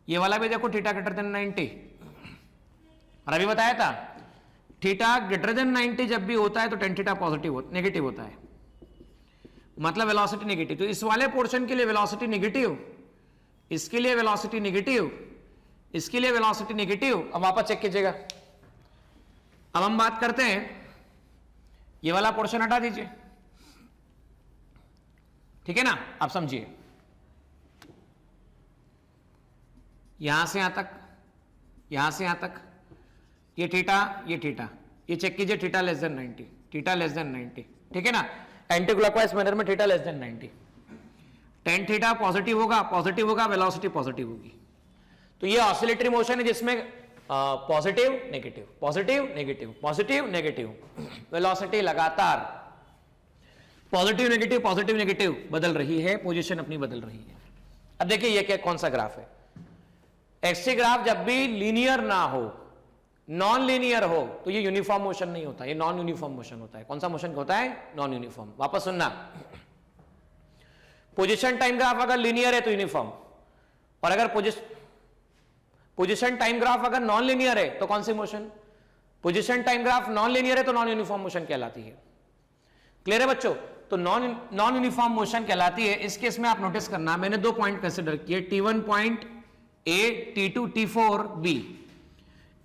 ये वाला भी देखो थीटा ग्रेटर देन 90। और अभी बताया था थीटा ग्रेटर देन 90 जब भी होता है तो tan थीटा पॉजिटिव नेगेटिव होता है, मतलब वेलोसिटी नेगेटिव। तो इस वाले पोर्शन के लिए वेलोसिटी नेगेटिव, इसके लिए वेलोसिटी नेगेटिव, इसके लिए वेलोसिटी नेगेटिव। अब वापस चेक कीजिएगा। अब हम बात करते हैं, ये वाला पोर्शन हटा दीजिए, ठीक है ना। आप समझिए, यहां से यहां तक, यहां से यहां तक, ये थीटा, ये थीटा, ये चेक कीजिए, theta less than 90, theta less than 90, ठीक है ना। एंटी क्लॉकवाइज मैनर में theta less than 90, tan theta positive होगा, पॉजिटिव होगा, वेलोसिटी पॉजिटिव होगी। तो ये ऑसिलेटरी मोशन है जिसमें positive negative, positive negative, positive negative, velocity लगातार पॉजिटिव नेगेटिव बदल रही है, पोजीशन अपनी बदल रही है। अब देखिए ये क्या, कौन सा ग्राफ है। एक्सी ग्राफ जब भी लीनियर ना हो, नॉन लीनियर हो, तो ये यूनिफॉर्म मोशन नहीं होता, ये नॉन यूनिफॉर्म मोशन होता है। कौन सा मोशन होता है? Non uniform. वापस सुनना, पोजीशन टाइम ग्राफ अगर लीनियर है तो यूनिफॉर्म, और अगर पोजीशन टाइम ग्राफ अगर नॉन लीनियर है तो कौन सी motion? Position time graph non linear है तो नॉन यूनिफॉर्म मोशन कहलाती है। क्लियर है बच्चों? तो नॉन यूनिफॉर्म मोशन कहलाती है। इस केस में आप नोटिस करना, मैंने 2 पॉइंट कंसिडर किए, T1 point A, T2 T4 B.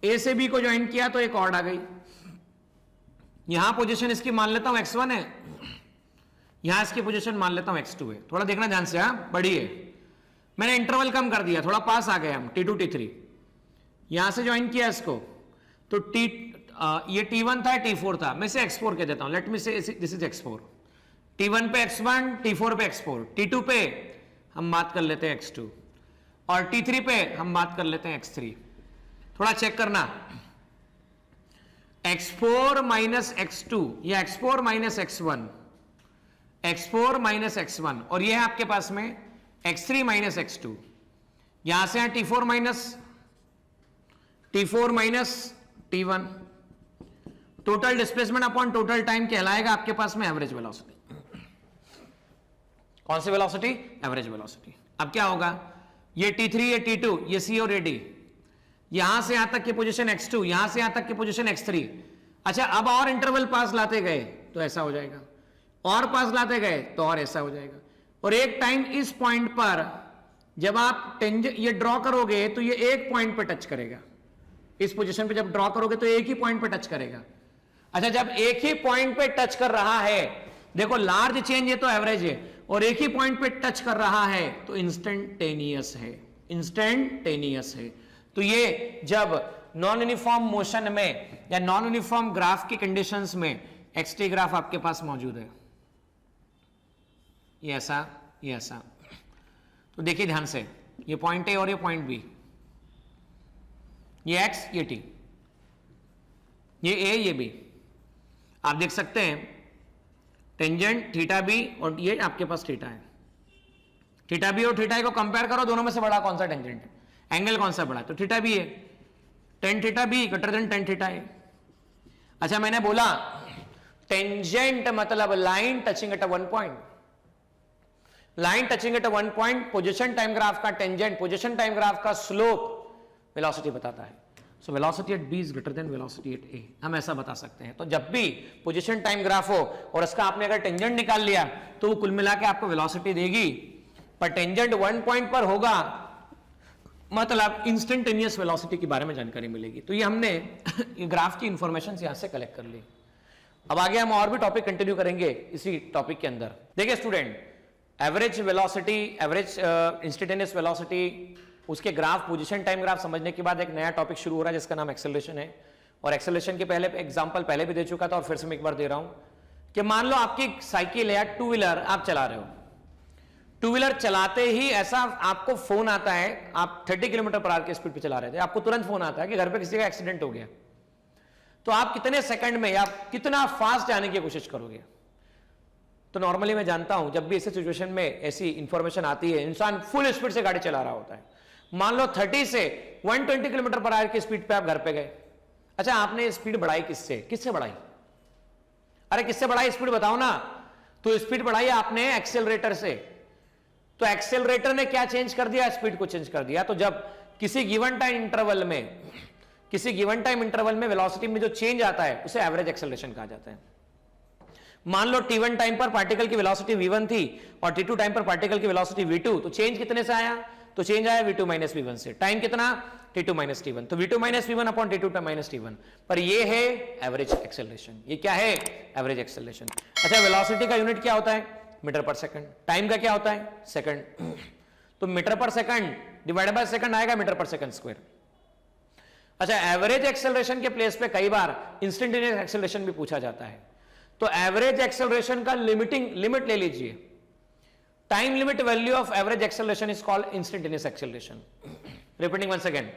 ए से बी को ज्वाइन किया तो एक ऑर्ड आ गई। यहां पोजीशन इसकी मान लेता हूं x1 है, यहां इसकी पोजीशन मान लेता हूं x2 है। थोड़ा देखना ध्यान से, बड़ी है। मैंने इंटरवल कम कर दिया, थोड़ा पास आ गए हम, T2 T3। यहां से ज्वाइन किया इसको, तो ये T1 था, T4 था, मैं इसे x4 कह देता हूं। लेट मी से दिस इज x4। T1 पे x1, T4 पे x4, T2 पे हम बात कर लेते हैं x2, और T3 पे हम बात कर लेते हैं x3। थोड़ा चेक करना, x4 माइनस x2 या x4 minus x1, x4 minus x1, और ये है आपके पास में x3 माइनस x2। यहां से है T4 minus T1। Total displacement upon total time कहलाएगा आपके पास में एवरेज वेलोसिटी। कौन सी वेलोसिटी? Average velocity. अब क्या होगा, ये T3, ये T2, ये C और ये D, यहां से यहां तक की पोजीशन x2, यहां से यहां तक की पोजीशन x3। अच्छा, अब और इंटरवल पास लाते गए तो ऐसा हो जाएगा, और पास लाते गए तो और ऐसा हो जाएगा। और एक टाइम इस पॉइंट पर जब आप ये ड्रॉ करोगे तो ये एक पॉइंट पे टच करेगा। इस पोजीशन पे जब ड्रॉ करोगे तो एक ही पॉइंट पे टच करेगा। अच्छा, जब एक ही पॉइंट पे टच कर रहा है, देखो लार्ज चेंज है तो एवरेज है, और एक ही पॉइंट पे टच कर रहा है तो इंस्टेंटेनियस है, इंस्टेंटेनियस है। तो ये जब नॉन यूनिफॉर्म मोशन में या नॉन यूनिफॉर्म ग्राफ की कंडीशंस में एक्सटी ग्राफ आपके पास मौजूद है, ये ऐसा, ये ऐसा। तो देखिए ध्यान से, ये पॉइंट ए और ये पॉइंट बी, ये एक्स, ये टी, ये ए, ये बी। आप देख सकते हैं टेंजेंट थीटा बी, और ये आपके पास थीटा है। थीटा बी और थीटा ए को कंपेयर करो, दोनों में से बड़ा कौन सा टेंजेंट है, एंगल कौन सा बड़ा है? तो थीटा बी है। Tan theta B greater than tan theta A. अच्छा, मैंने बोला टेंजेंट मतलब line touching at one point, line touching at one point. Position time graph का टेंजेंट, पोजीशन टाइम ग्राफ का स्लोप वेलोसिटी बताता है। So velocity at B is greater than velocity at A, हम ऐसा बता सकते हैं। तो जब भी पोजीशन टाइम ग्राफ हो और इसका आपने अगर टेंजेंट निकाल लिया तो वो कुल मिला के आपको वेलोसिटी देगी, पर टेंजेंट वन पॉइंट पर होगा मतलब इंस्टेंटेनियस वेलोसिटी के बारे में जानकारी मिलेगी। तो ये हमने ये ग्राफ की इंफॉर्मेशन यहां से कलेक्ट कर ली। अब आगे हम और भी टॉपिक कंटिन्यू करेंगे इसी टॉपिक के अंदर। देखिए student, average velocity, average instantaneous velocity, उसके ग्राफ, पोजीशन टाइम ग्राफ समझने के बाद एक नया टॉपिक शुरू हो रहा है जिसका नाम एक्सेलरेशन है। और एक्सेलरेशन के पहले एग्जांपल पहले भी दे चुका था और फिर से मैं एक बार दे रहा हूं कि मान लो आपकी साइकिल या टू व्हीलर आप चला रहे हो, टू व्हीलर चलाते ही ऐसा आपको फोन आता है, आप 30 किलोमीटर पर आवर की स्पीड पे चला रहे थे, आपको तुरंत फोन आता है कि घर पे किसी का एक्सीडेंट हो गया, तो आप कितने सेकंड में या कितना फास्ट जाने की कोशिश करोगे? तो नॉर्मली मैं जानता हूं जब भी ऐसी सिचुएशन में ऐसी इंफॉर्मेशन आती है, इंसान फुल स्पीड से गाड़ी चला रहा होता है। मान लो 30 से 120 किलोमीटर पर आवर की स्पीड पे आप घर पे गए। अच्छा, आपने स्पीड बढ़ाई किससे? किससे बढ़ाई? अरे किससे बढ़ाई स्पीड बताओ ना। तो स्पीड बढ़ाई आपने एक्सेलरेटर से। तो एक्सेलरेटर ने क्या चेंज कर दिया? स्पीड को चेंज कर दिया। तो जब किसी गिवन टाइम इंटरवल में वेलोसिटी में जो चेंज आता है उसे एवरेज एक्सेलरेशन कहा जाता है। मान लो t1 टाइम पर पार्टिकल की वेलोसिटी v1 थी और t2 टाइम पर पार्टिकल की वेलोसिटी v2, तो चेंज कितने से आया? तो चेंज आया v2 माइनस v1 से। टाइम कितना, t2 माइनस t1, तो v2 minus v1 upon t2 minus t1, पर ये है एवरेज एक्सेलरेशन। ये क्या है, एवरेज एक्सेलरेशन। अच्छा, वेलोसिटी का यूनिट क्या होता है, मीटर पर सेकंड। टाइम का क्या होता है, सेकंड। तो मीटर पर सेकंड डिवाइडेड बाय सेकंड आएगा मीटर पर सेकंड स्क्वायर। अच्छा, एवरेज एक्सेलरेशन के प्लेस पे कई बार इंस्टेंटेनियस एक्सेलरेशन भी पूछा जाता है। तो एवरेज एक्सेलरेशन का लिमिट ले लीजिए। Time limit value of average acceleration is called instantaneous acceleration. Repeating once again,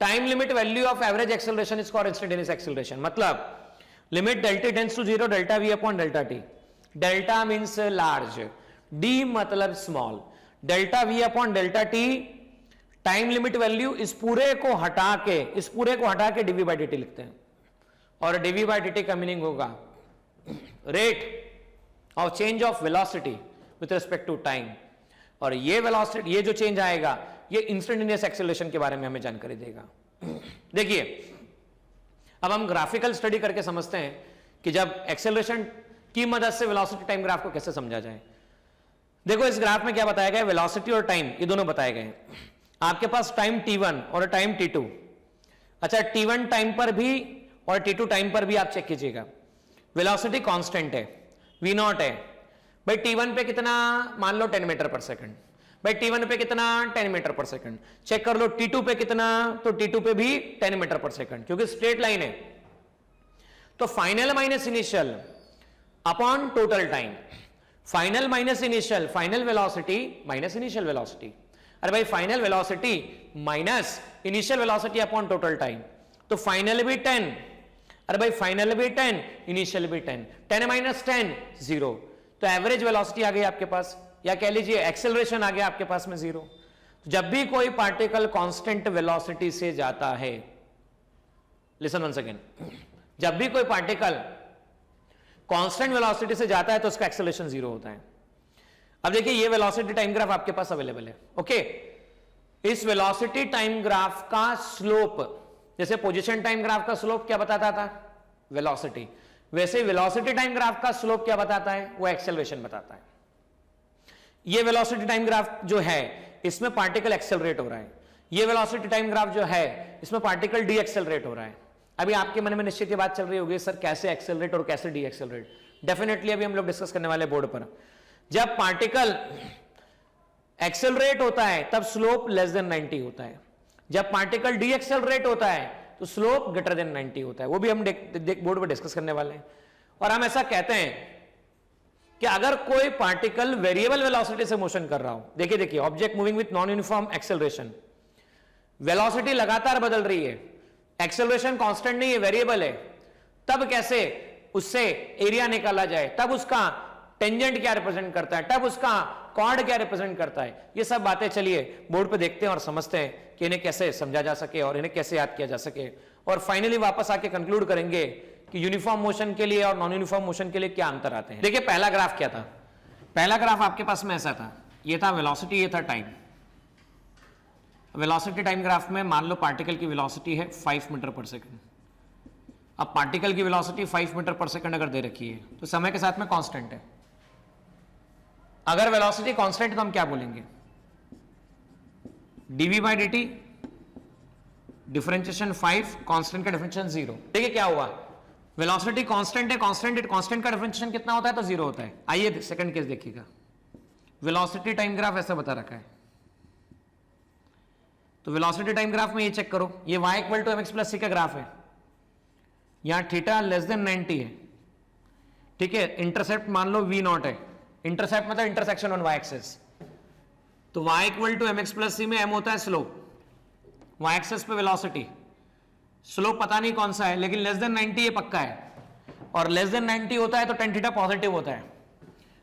time limit value of average acceleration is called instantaneous acceleration. मतलब limit delta tends to 0 delta v upon delta t। Delta means large, d मतलब small, delta v upon delta t time limit value इस पूरे को हटा के dv by dt लिखते हैं। और dv बाई dt का मीनिंग होगा rate of change of velocity with respect to time. और ये वेलोसिटी, ये जो चेंज आएगा, ये इंस्टेंटेनियस एक्सेलरेशन के बारे में हमें जानकारी देगा। देखिए, अब हम ग्राफिकल स्टडी करके समझते हैं कि जब एक्सेलरेशन की मदद से वेलोसिटी टाइम ग्राफ को कैसे समझा जाए। देखो, इस ग्राफ में क्या बताया गया है, वेलोसिटी और टाइम ये दोनों बताए गए हैं। आपके पास टाइम t1 और टाइम t2। अच्छा, t1 टाइम पर भी और t2 टाइम पर भी आप चेक कीजिएगा, वेलोसिटी कांस्टेंट है, v0 है। भाई t1 पे कितना, मान लो 10 मीटर पर सेकंड। भाई t1 पे कितना, 10 मीटर पर सेकंड। चेक कर लो t2 पे कितना, तो t2 पे भी 10 मीटर पर सेकंड, क्योंकि स्ट्रेट लाइन है। तो final minus initial upon total time, final minus initial, final velocity minus initial velocity. अरे भाई, final velocity minus initial velocity upon total time, तो फाइनल भी 10। अरे भाई, फाइनल भी 10, इनिशियल भी 10, 10 माइनस 10 0। तो एवरेज वेलोसिटी आ गई आपके पास, या कह लीजिए एक्सेलरेशन आ गया आपके पास में 0। जब भी कोई पार्टिकल कांस्टेंट वेलोसिटी से जाता है, लिसन वंस अगेन, जब भी कोई पार्टिकल कांस्टेंट वेलोसिटी से जाता है तो उसका एक्सेलरेशन 0 होता है। अब देखिए, ये वेलोसिटी टाइम ग्राफ आपके पास अवेलेबल है। ओके, इस वेलोसिटी टाइम ग्राफ का स्लोप, जैसे पोजीशन टाइम ग्राफ का स्लोप क्या बताता था, वेलोसिटी, वैसे वेलोसिटी टाइम ग्राफ का स्लोप क्या बताता है, वो एक्सेलरेशन बताता है। ये वेलोसिटी टाइम ग्राफ जो है, इसमें पार्टिकल एक्सेलरेट हो रहा है। ये वेलोसिटी टाइम ग्राफ जो है, इसमें पार्टिकल डी एक्सेलरेट हो रहा है। अभी आपके मन में निश्चित ये बात चल रही होगी, सर कैसे एक्सेलरेट और कैसे डी एक्सेलरेट। डेफिनेटली अभी हम लोग डिस्कस करने वाले बोर्ड पर। जब पार्टिकल एक्सेलरेट होता है तब स्लोप लेस देन 90 होता है। जब पार्टिकल डी एक्सेलरेट होता है तो स्लोप ग्रेटर देन 90 होता है। वो भी हम बोर्ड पर डिस्कस करने वाले हैं। और हम ऐसा कहते हैं कि अगर कोई पार्टिकल वेरिएबल वेलोसिटी से मोशन कर रहा हो, देखिए object moving with non uniform acceleration, velocity लगातार बदल रही है, एक्सेलरेशन कांस्टेंट नहीं है, वेरिएबल है, तब कैसे उससे एरिया निकाला जाए, तब उसका टेंजेंट क्या रिप्रेजेंट करता है, तब उसका कॉर्ड क्या रिप्रेजेंट करता है, ये सब बातें चलिए बोर्ड पे देखते हैं और समझते हैं कि इन्हें कैसे समझा जा सके और इन्हें कैसे याद किया जा सके। और फाइनली वापस आके कंक्लूड करेंगे कि यूनिफॉर्म मोशन के लिए और नॉन यूनिफॉर्म मोशन के लिए क्या अंतर आते हैं। देखिए, पहला ग्राफ क्या था, पहला ग्राफ आपके पास में ऐसा था, ये था वेलोसिटी, ये था टाइम। वेलोसिटी टाइम ग्राफ में मान लो पार्टिकल की वेलोसिटी है 5 मीटर पर सेकंड। अब पार्टिकल की वेलोसिटी 5 मीटर पर सेकंड अगर दे रखी है तो समय के साथ में कांस्टेंट है। अगर वेलोसिटी कांस्टेंट तो हम क्या बोलेंगे, dv by dt, differentiation 5, constant का डिफरेंशिएशन 0। देखिए क्या हुआ, वेलोसिटी कांस्टेंट है, कांस्टेंट का डिफरेंशिएशन कितना होता है, तो 0 होता है। आइए सेकंड केस देखिएगा, वेलोसिटी टाइम ग्राफ ऐसा बता रखा है। तो वेलोसिटी टाइम ग्राफ में ये चेक करो, ये y equal to mx plus c का ग्राफ है, यहां थीटा लेस देन 90 है, ठीक है। इंटरसेप्ट मान लो v0 है, इंटरसेप्ट मतलब इंटरसेक्शन ऑन y एक्सिस। तो y equal to mx plus c में m होता है स्लोप, y एक्सिस पे वेलोसिटी, स्लोप पता नहीं कौन सा है लेकिन लेस देन 90 ये पक्का है, और लेस देन 90 होता है तो tan थीटा पॉजिटिव होता है।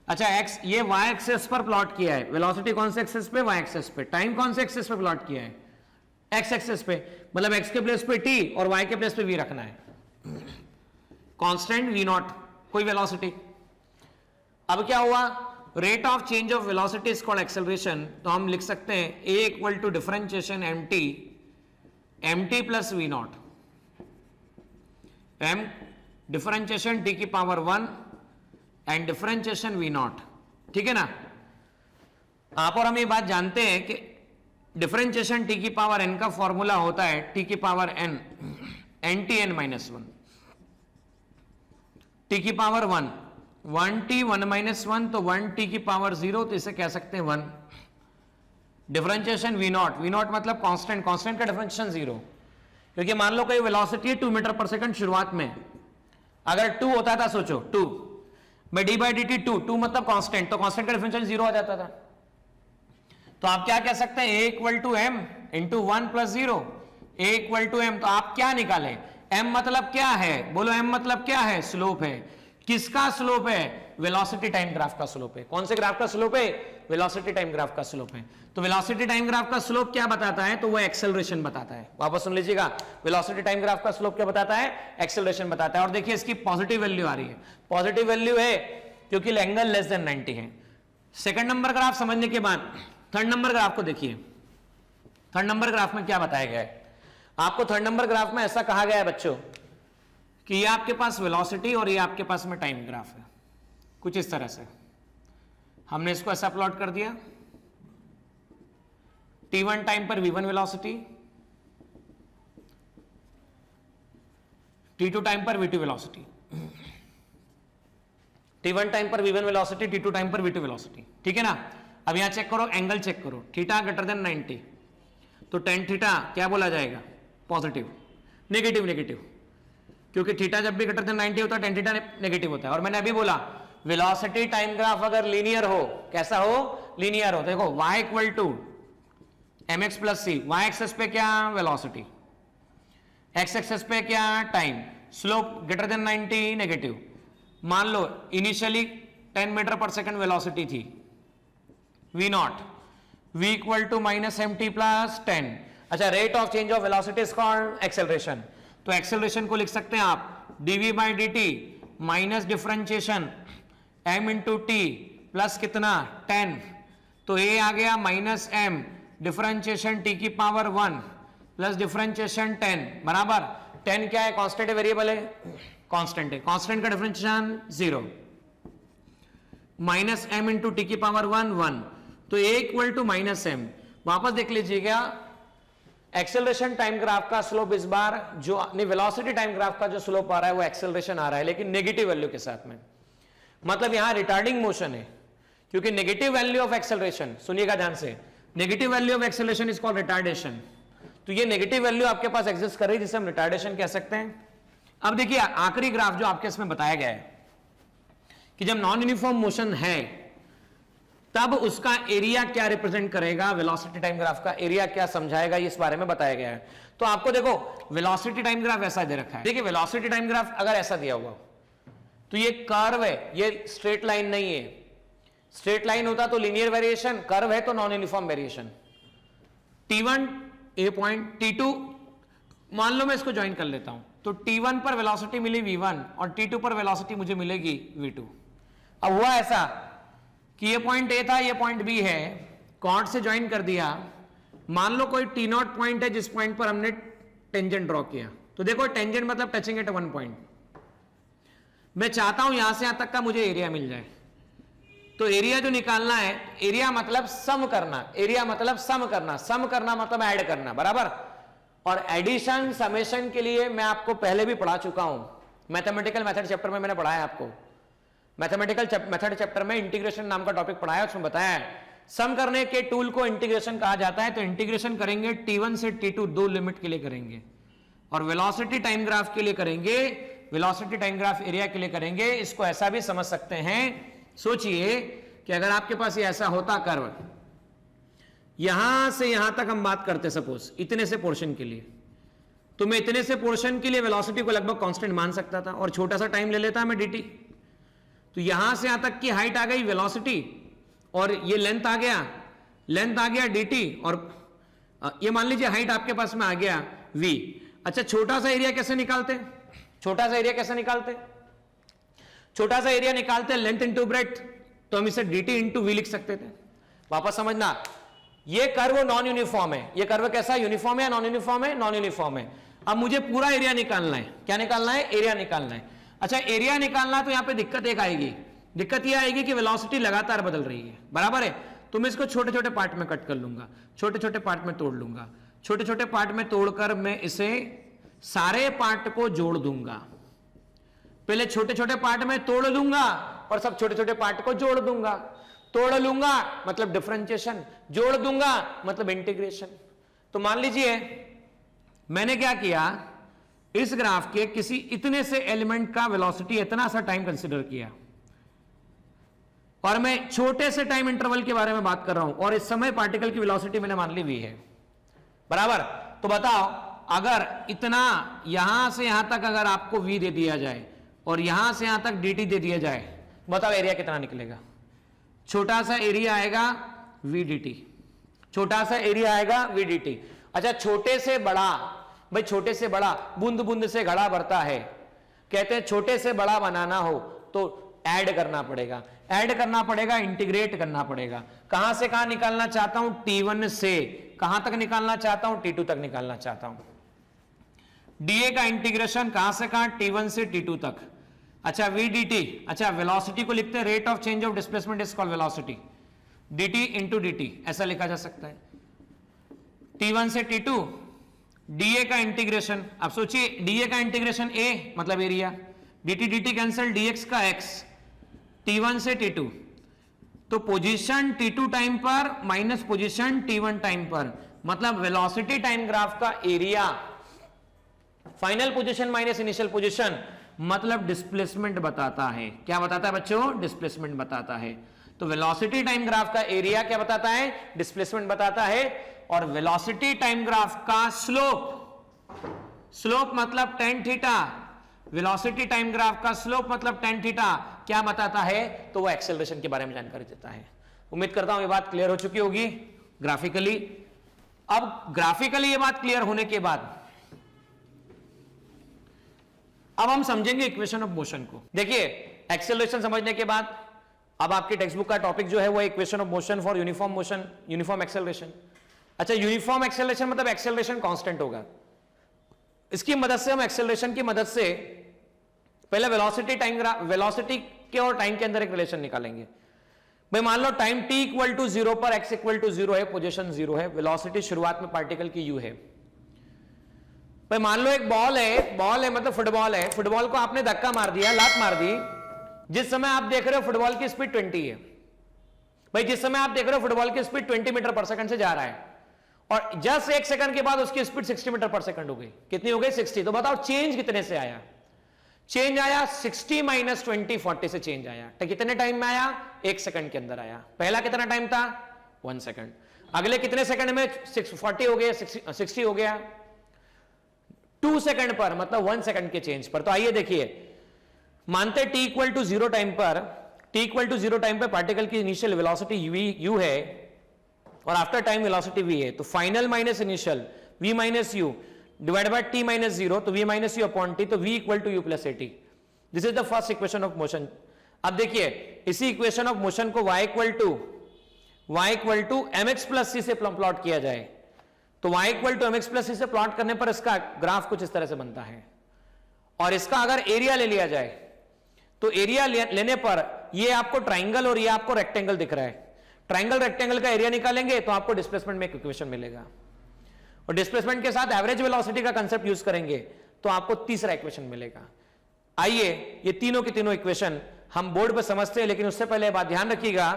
अच्छा, x ये y एक्सिस पर प्लॉट किया है, वेलोसिटी कौन से एक्सिस पे, y एक्सिस पे, टाइम कौन से एक्सिस पे प्लॉट किया है, x एक्सिस पे, मतलब x के प्लेस पे t और y के प्लेस पे v रखना है, कांस्टेंट v0, कोई वेलोसिटी। अब क्या हुआ, rate of change of velocity is called acceleration. तो हम लिख सकते हैं a equal to differentiation mt plus v0, m differentiation t की पावर 1 एंड डिफरेंशिएशन v0, ठीक है ना। आप और हम ये बात जानते हैं कि डिफरेंशिएशन टी की पावर n का फॉर्मूला होता है टी की power n ntn minus 1, T की पावर 1 1t 1 माइनस 1, तो 1t की पावर 0, तो इसे कह सकते हैं 1। Differentiation v naught, v not मतलब कांस्टेंट, कांस्टेंट का डिफरेंशिएशन 0, क्योंकि मान लो कोई वेलोसिटी है 2 मीटर पर सेकंड शुरुआत में, अगर 2 होता था, सोचो 2 by D by D T 2 मतलब कांस्टेंट, तो कांस्टेंट का डिफरेंशिएशन 0 आ जाता था। तो आप क्या कह सकते हैं, a equal to m into 1 plus 0, a equal to m, तो आप क्या निकाले, m मतलब क्या है, बोलो m मतलब क्या है, स्लोप है। किसका स्लोप है, वेलोसिटी टाइम ग्राफ का स्लोप है। कौन से ग्राफ का स्लोप है, वेलोसिटी टाइम ग्राफ का स्लोप है। तो वेलोसिटी टाइम ग्राफ का स्लोप क्या बताता है, तो वो एक्सेलरेशन बताता है। वापस सुन लीजिएगा, वेलोसिटी टाइम ग्राफ का स्लोप क्या बताता है, एक्सेलरेशन बताता है। और देखिए इसकी पॉजिटिव वैल्यू आ रही है, पॉजिटिव वैल्यू है क्योंकि एंगल लेस देन 90 है। सेकंड नंबर ग्राफ समझने के बाद थर्ड नंबर ग्राफ को देखिए। थर्ड नंबर ग्राफ में क्या बताया गया है आपको, थर्ड नंबर ग्राफ में ऐसा कहा गया है बच्चों कि ये आपके पास वेलोसिटी और ये आपके पास में टाइम ग्राफ है, कुछ इस तरह से। हमने इसको ऐसा प्लॉट कर दिया, t1 टाइम पर v1 वेलोसिटी, t2 टाइम पर v2 वेलोसिटी, t1 टाइम पर v1 वेलोसिटी, t2 टाइम पर v2 वेलोसिटी, ठीक है ना। अब यहां चेक करो, एंगल चेक करो, थीटा ग्रेटर देन 90, तो tan थीटा क्या बोला जाएगा, पॉजिटिव, नेगेटिव, नेगेटिव, क्योंकि थीटा जब भी ग्रेटर देन 90 होता है tan थीटा नेगेटिव होता है। और मैंने अभी बोला वेलोसिटी टाइम ग्राफ अगर लीनियर हो, कैसा हो, लीनियर हो, देखो y equal to mx plus c, y axis पे क्या वेलोसिटी, x एक्सेस पे क्या time, slope greater than 90 negative. मान लो इनिशियली 10 मीटर पर सेकंड वेलोसिटी थी v naught, v equal to minus m t plus 10। अच्छा, rate of change of velocity is called acceleration, तो एक्सेलरेशन को लिख सकते हैं आप dv by D T minus differentiation m into T plus कितना 10, तो a आ गया माइनस m डिफरेंशिएशन t की पावर 1 प्लस डिफरेंशिएशन 10 बराबर 10 क्या है, कांस्टेंट है, वेरिएबल है, कांस्टेंट है, कांस्टेंट का differentiation 0 minus m into t की पावर 1, तो a equal to minus m। वापस देख लीजिएगा, एक्सेलरेशन टाइम ग्राफ का स्लोप इस बार जो वेलोसिटी टाइम ग्राफ का जो स्लोप आ रहा है वो एक्सेलरेशन आ रहा है, लेकिन नेगेटिव वैल्यू के साथ में, मतलब यहां रिटार्डिंग मोशन है, क्योंकि नेगेटिव वैल्यू ऑफ एक्सेलरेशन, सुनिएगा ध्यान से, negative value of acceleration is called retardation. तो ये नेगेटिव वैल्यू आपके पास एग्जिस्ट कर रही है जिसे हम रिटार्डेशन कह सकते हैं। अब देखिए आखिरी ग्राफ जो आपके इसमें बताया गया है कि जब नॉन यूनिफॉर्म मोशन है तब उसका एरिया क्या रिप्रेजेंट करेगा, वेलोसिटी टाइम ग्राफ का एरिया क्या समझाएगा, इस बारे में बताया गया है। तो आपको देखो वेलोसिटी टाइम ग्राफ ऐसा दे रखा है, देखिए वेलोसिटी टाइम ग्राफ अगर ऐसा दिया हुआ तो ये कर्व है, ये स्ट्रेट लाइन नहीं है। स्ट्रेट लाइन होता तो लीनियर वेरिएशन, कर्व है तो non uniform variation. t1 a point, t2 मान लो मैं इसको ज्वाइन कर लेता हूं, तो t1 पर वेलोसिटी मिली v1 और t2 पर वेलोसिटी मुझे मिलेगी v2। अब हुआ ऐसा कि ये पॉइंट a था, ये पॉइंट b है, कॉर्ड से ज्वाइन कर दिया। मान लो कोई t0 पॉइंट है जिस पॉइंट पर हमने टेंजेंट ड्रॉ किया, तो देखो टेंजेंट मतलब टचिंग एट वन पॉइंट। मैं चाहता हूं यहां से यहां तक का मुझे एरिया मिल जाए, तो एरिया जो निकालना है, एरिया मतलब सम करना, एरिया मतलब सम करना, सम करना मतलब ऐड करना, बराबर। और एडिशन समेशन के लिए मैं आपको पहले भी पढ़ा चुका हूं, मैथमेटिकल मेथड चैप्टर में मैंने पढ़ाया आपको, मैथमेटिकल मेथड चैप्टर में इंटीग्रेशन नाम का टॉपिक पढ़ाया, उसमें बताया है सम करने के टूल को इंटीग्रेशन कहा जाता है। तो इंटीग्रेशन करेंगे t1 से t2 दो लिमिट के लिए करेंगे, और वेलोसिटी टाइम ग्राफ के लिए करेंगे, वेलोसिटी टाइम ग्राफ एरिया के लिए करेंगे। इसको ऐसा भी समझ सकते हैं, सोचिए कि अगर आपके पास ये ऐसा होता कर्व, यहां से यहां तक हम बात करते सपोज इतने से पोर्शन के लिए, तो मैं इतने से पोर्शन के लिए वेलोसिटी को लगभग कांस्टेंट मान सकता था और छोटा सा टाइम ले लेता मैं dt। तो यहां से यहां तक की हाइट आ गई वेलोसिटी, और ये लेंथ आ गया dt, और ये मान लीजिए हाइट आपके पास में आ गया v। अच्छा, छोटा सा एरिया कैसे निकालते, छोटा सा एरिया कैसे निकालते, छोटा सा एरिया निकालते लेंथ इंटू ब्रेड्थ, तो हम इसे dt इंटू v लिख सकते थे। वापस समझना, ये कर्व नॉन यूनिफॉर्म है, ये कर्व कैसा, यूनिफॉर्म है, नॉन यूनिफॉर्म है, नॉन यूनिफॉर्म है। अब मुझे पूरा एरिया निकालना है, क्या निकालना है, एरिया निकालना है। अच्छा, एरिया निकालना तो यहां पे दिक्कत एक आएगी, दिक्कत ये आएगी कि वेलोसिटी लगातार बदल रही है, बराबर है। तो मैं इसको छोटे छोटे पार्ट में कट कर लूंगा, छोटे छोटे पार्ट में तोड़ लूंगा, छोटे छोटे पार्ट में तोड़कर मैं इसे सारे पार्ट को जोड़ दूंगा। पहले छोटे छोटे पार्ट में तोड़ लूंगा और सब छोटे छोटे पार्ट को जोड़ दूंगा। तोड़ लूंगा मतलब डिफरेंशिएशन, जोड़ दूंगा मतलब इंटीग्रेशन। तो मान लीजिए मैंने क्या किया, इस ग्राफ के किसी इतने से एलिमेंट का वेलोसिटी इतना सा टाइम कंसीडर किया और मैं छोटे से टाइम इंटरवल के बारे में बात कर रहा हूं और इस समय पार्टिकल की वेलोसिटी मैंने मान ली v है, बराबर। तो बताओ अगर इतना यहां से यहां तक अगर आपको v दे दिया जाए और यहां से यहां तक dt दे दिया जाए, बताओ एरिया कितना निकलेगा? छोटा सा एरिया आएगा v dt, छोटा सा एरिया आएगा v dt। अच्छा छोटे से बड़ा, भाई छोटे से बड़ा, बूंद बूंद से घड़ा भरता है, कहते हैं छोटे से बड़ा बनाना हो तो ऐड करना पड़ेगा, ऐड करना पड़ेगा, इंटीग्रेट करना पड़ेगा। कहां से कहां निकालना चाहता हूं? T1 से कहां तक निकालना चाहता हूं? T2 तक निकालना चाहता हूं। dA का इंटीग्रेशन कहां से कहां? T1 से T2 तक। अच्छा v dt, अच्छा वेलोसिटी को लिखते हैं rate of change of displacement is called velocity, dt into dt ऐसा लिखा जा सकता है। T1 से T2 dA का इंटीग्रेशन, अब सोचिए dA का इंटीग्रेशन a मतलब area, dt dt cancel, dx का x, T1 से T2। तो पोजीशन T2 टाइम पर माइनस पोजीशन T1 टाइम पर, मतलब वेलोसिटी टाइम ग्राफ का area, final position minus initial position, मतलब डिस्प्लेसमेंट बताता है। क्या बताता है बच्चों? डिस्प्लेसमेंट बताता है। तो वेलोसिटी टाइम ग्राफ का एरिया क्या बताता है? डिस्प्लेसमेंट बताता है। और वेलोसिटी टाइम ग्राफ का स्लोप, स्लोप मतलब tan theta, velocity time graph का स्लोप मतलब tan थीटा क्या बताता है? तो वो एक्सेलरेशन के बारे में जानकारी देता है। उम्मीद करता हूं ये बात क्लियर हो चुकी होगी ग्राफिकली। अब ग्राफिकली ये बात क्लियर होने के बाद अब हम समझेंगे इक्वेशन ऑफ मोशन को। देखिए एक्सेलरेशन समझने के बाद अब आपकी टेक्स्ट बुक का टॉपिक जो है वो equation of motion for uniform motion, uniform acceleration. अच्छा यूनिफॉर्म एक्सेलरेशन मतलब एक्सेलरेशन कांस्टेंट होगा। इसकी मदद से हम एक्सेलरेशन की मदद से पहले वेलोसिटी टाइम, वेलोसिटी के और टाइम के अंदर एक रिलेशन निकालेंगे। भाई मान लो टाइम t इक्वल टू 0 पर x इक्वल टू 0 है, पोजीशन 0 है, वेलोसिटी शुरुआत में पार्टिकल की u है। भाई मान लो एक बॉल है, बॉल है मतलब फुटबॉल है, फुटबॉल को आपने धक्का मार दिया, लात मार दी, जिस समय आप देख रहे हो फुटबॉल की स्पीड 20 है। भाई जिस समय आप देख रहे हो फुटबॉल की स्पीड 20 मीटर पर सेकंड से जा रहा है और जस्ट एक सेकंड के बाद उसकी स्पीड 60 मीटर पर सेकंड हो गई। कितनी हो गई? 60। तो बताओ चेंज कितने से आया? चेंज आया 60 माइनस 20, 40 से चेंज आया। तो कितने टाइम में आया? एक सेकंड के अंदर आया। पहला कितना टाइम था? 1 सेकंड। अगले कितने सेकंड में 40 हो गया, 60 हो गया? 2 सेकंड पर, मतलब 1 सेकंड के चेंज पर। तो आइए देखिए, मानते t इक्वल टू 0 टाइम पर, t इक्वल टू 0 टाइम पर पार्टिकल की इनिशियल वेलोसिटी u है और आफ्टर टाइम वेलोसिटी v है। तो final minus initial v minus u divide by t minus 0, तो v minus u upon t, तो v equal to u plus at। This is the first equation of motion. अब देखिए इसी equation of motion को y equal to mx plus c से plot किया जाए तो y equal to mx plus c से प्लॉट करने पर इसका ग्राफ कुछ इस तरह से बनता है। और इसका अगर एरिया ले लिया जाए तो एरिया लेने पर ये आपको ट्राइंगल और ये आपको रेक्टेंगल दिख रहा है। ट्राइंगल रेक्टेंगल का एरिया निकालेंगे तो आपको डिस्प्लेसमेंट में एक इक्वेशन मिलेगा और डिस्प्लेसमेंट के साथ एवरेज वेलोसिटी का कंसेप्ट यूज करेंगे तो आपको तीसरा इक्वेशन मिलेगा। आइए ये तीनों की तीनों इक्वेशन हम बोर्ड पर समझते हैं, लेकिन उससे पहले बात ध्यान रखिएगा,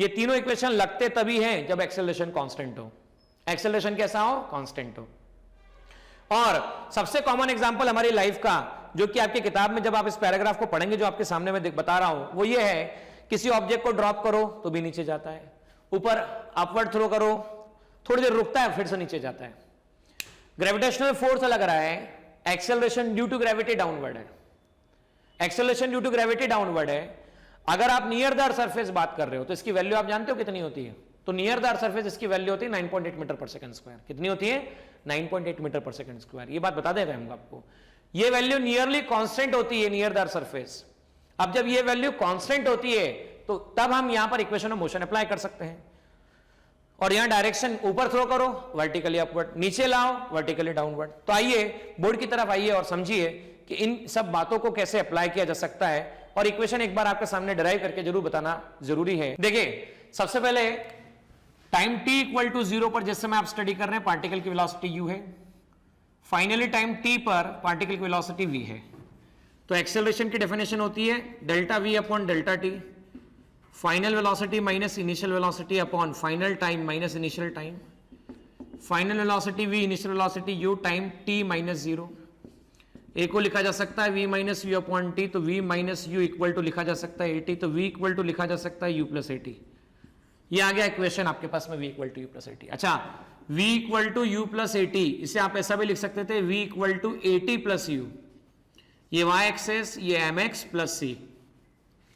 ये तीनों इक्वेशन लगते तभी हैं जब एक्सेलरेशन कांस्टेंट हो। एक्सेलरेशन कैसा हो? कांस्टेंट हो। और सबसे कॉमन एग्जांपल हमारी लाइफ का, जो कि आपकी किताब में जब आप इस पैराग्राफ को पढ़ेंगे जो आपके सामने मैं बता रहा हूं, वो ये है, किसी ऑब्जेक्ट को ड्रॉप करो तो भी नीचे जाता है, ऊपर अपवर्ड थ्रो करो थोड़ी देर रुकता है फिर से नीचे जाता है। ग्रेविटेशनल फोर्स लग रहा है, acceleration due to gravity downward है। Acceleration due to gravity downward है। अगर आप नियर द अर्थ सरफेस बात कर रहे हो तो इसकी वैल्यू आप जानते हो कितनी होती है? तो नियर द अर्थ सरफेस इसकी वैल्यू होती है 9.8 मीटर पर सेकंड स्क्वायर। कितनी होती है? 9.8 मीटर पर सेकंड स्क्वायर। ये बात बता देते हैं हम आपको, ये वैल्यू नियरली कांस्टेंट होती है नियर द अर्थ सरफेस। अब जब ये वैल्यू कांस्टेंट होती है तो तब हम यहां पर इक्वेशन ऑफ मोशन अप्लाई कर सकते हैं। और यहां डायरेक्शन ऊपर थ्रो करो वर्टिकली अपवर्ड, नीचे लाओ वर्टिकली डाउनवर्ड। तो आइए बोर्ड की तरफ आइए और समझिए कि इन सब बातों को कैसे अप्लाई किया जा सकता है और इक्वेशन एक बार आपके सामने डिराइव करके जरूर बताना जरूरी है। देखिए सबसे पहले टाइम t इक्वल टू 0 पर जिस समय आप स्टडी कर रहे हैं पार्टिकल की वेलोसिटी u है, फाइनली टाइम t पर पार्टिकल की वेलोसिटी v है। तो एक्सेलरेशन की डेफिनेशन होती है delta v upon delta t, final velocity minus initial velocity upon final time minus initial time, final velocity v initial velocity u time t minus 0। A को लिखा जा सकता है v minus u upon t, तो v minus u equal to लिखा जा सकता है at, तो v इक्वल टू लिखा जा सकता है u प्लस at। ये आ गया इक्वेशन आपके पास में v equal to u plus at। अच्छा, v equal to u plus at, इसे आप ऐसा भी लिख सकते थे v equal to at plus u, ये y एक्सेस, ये mx plus c,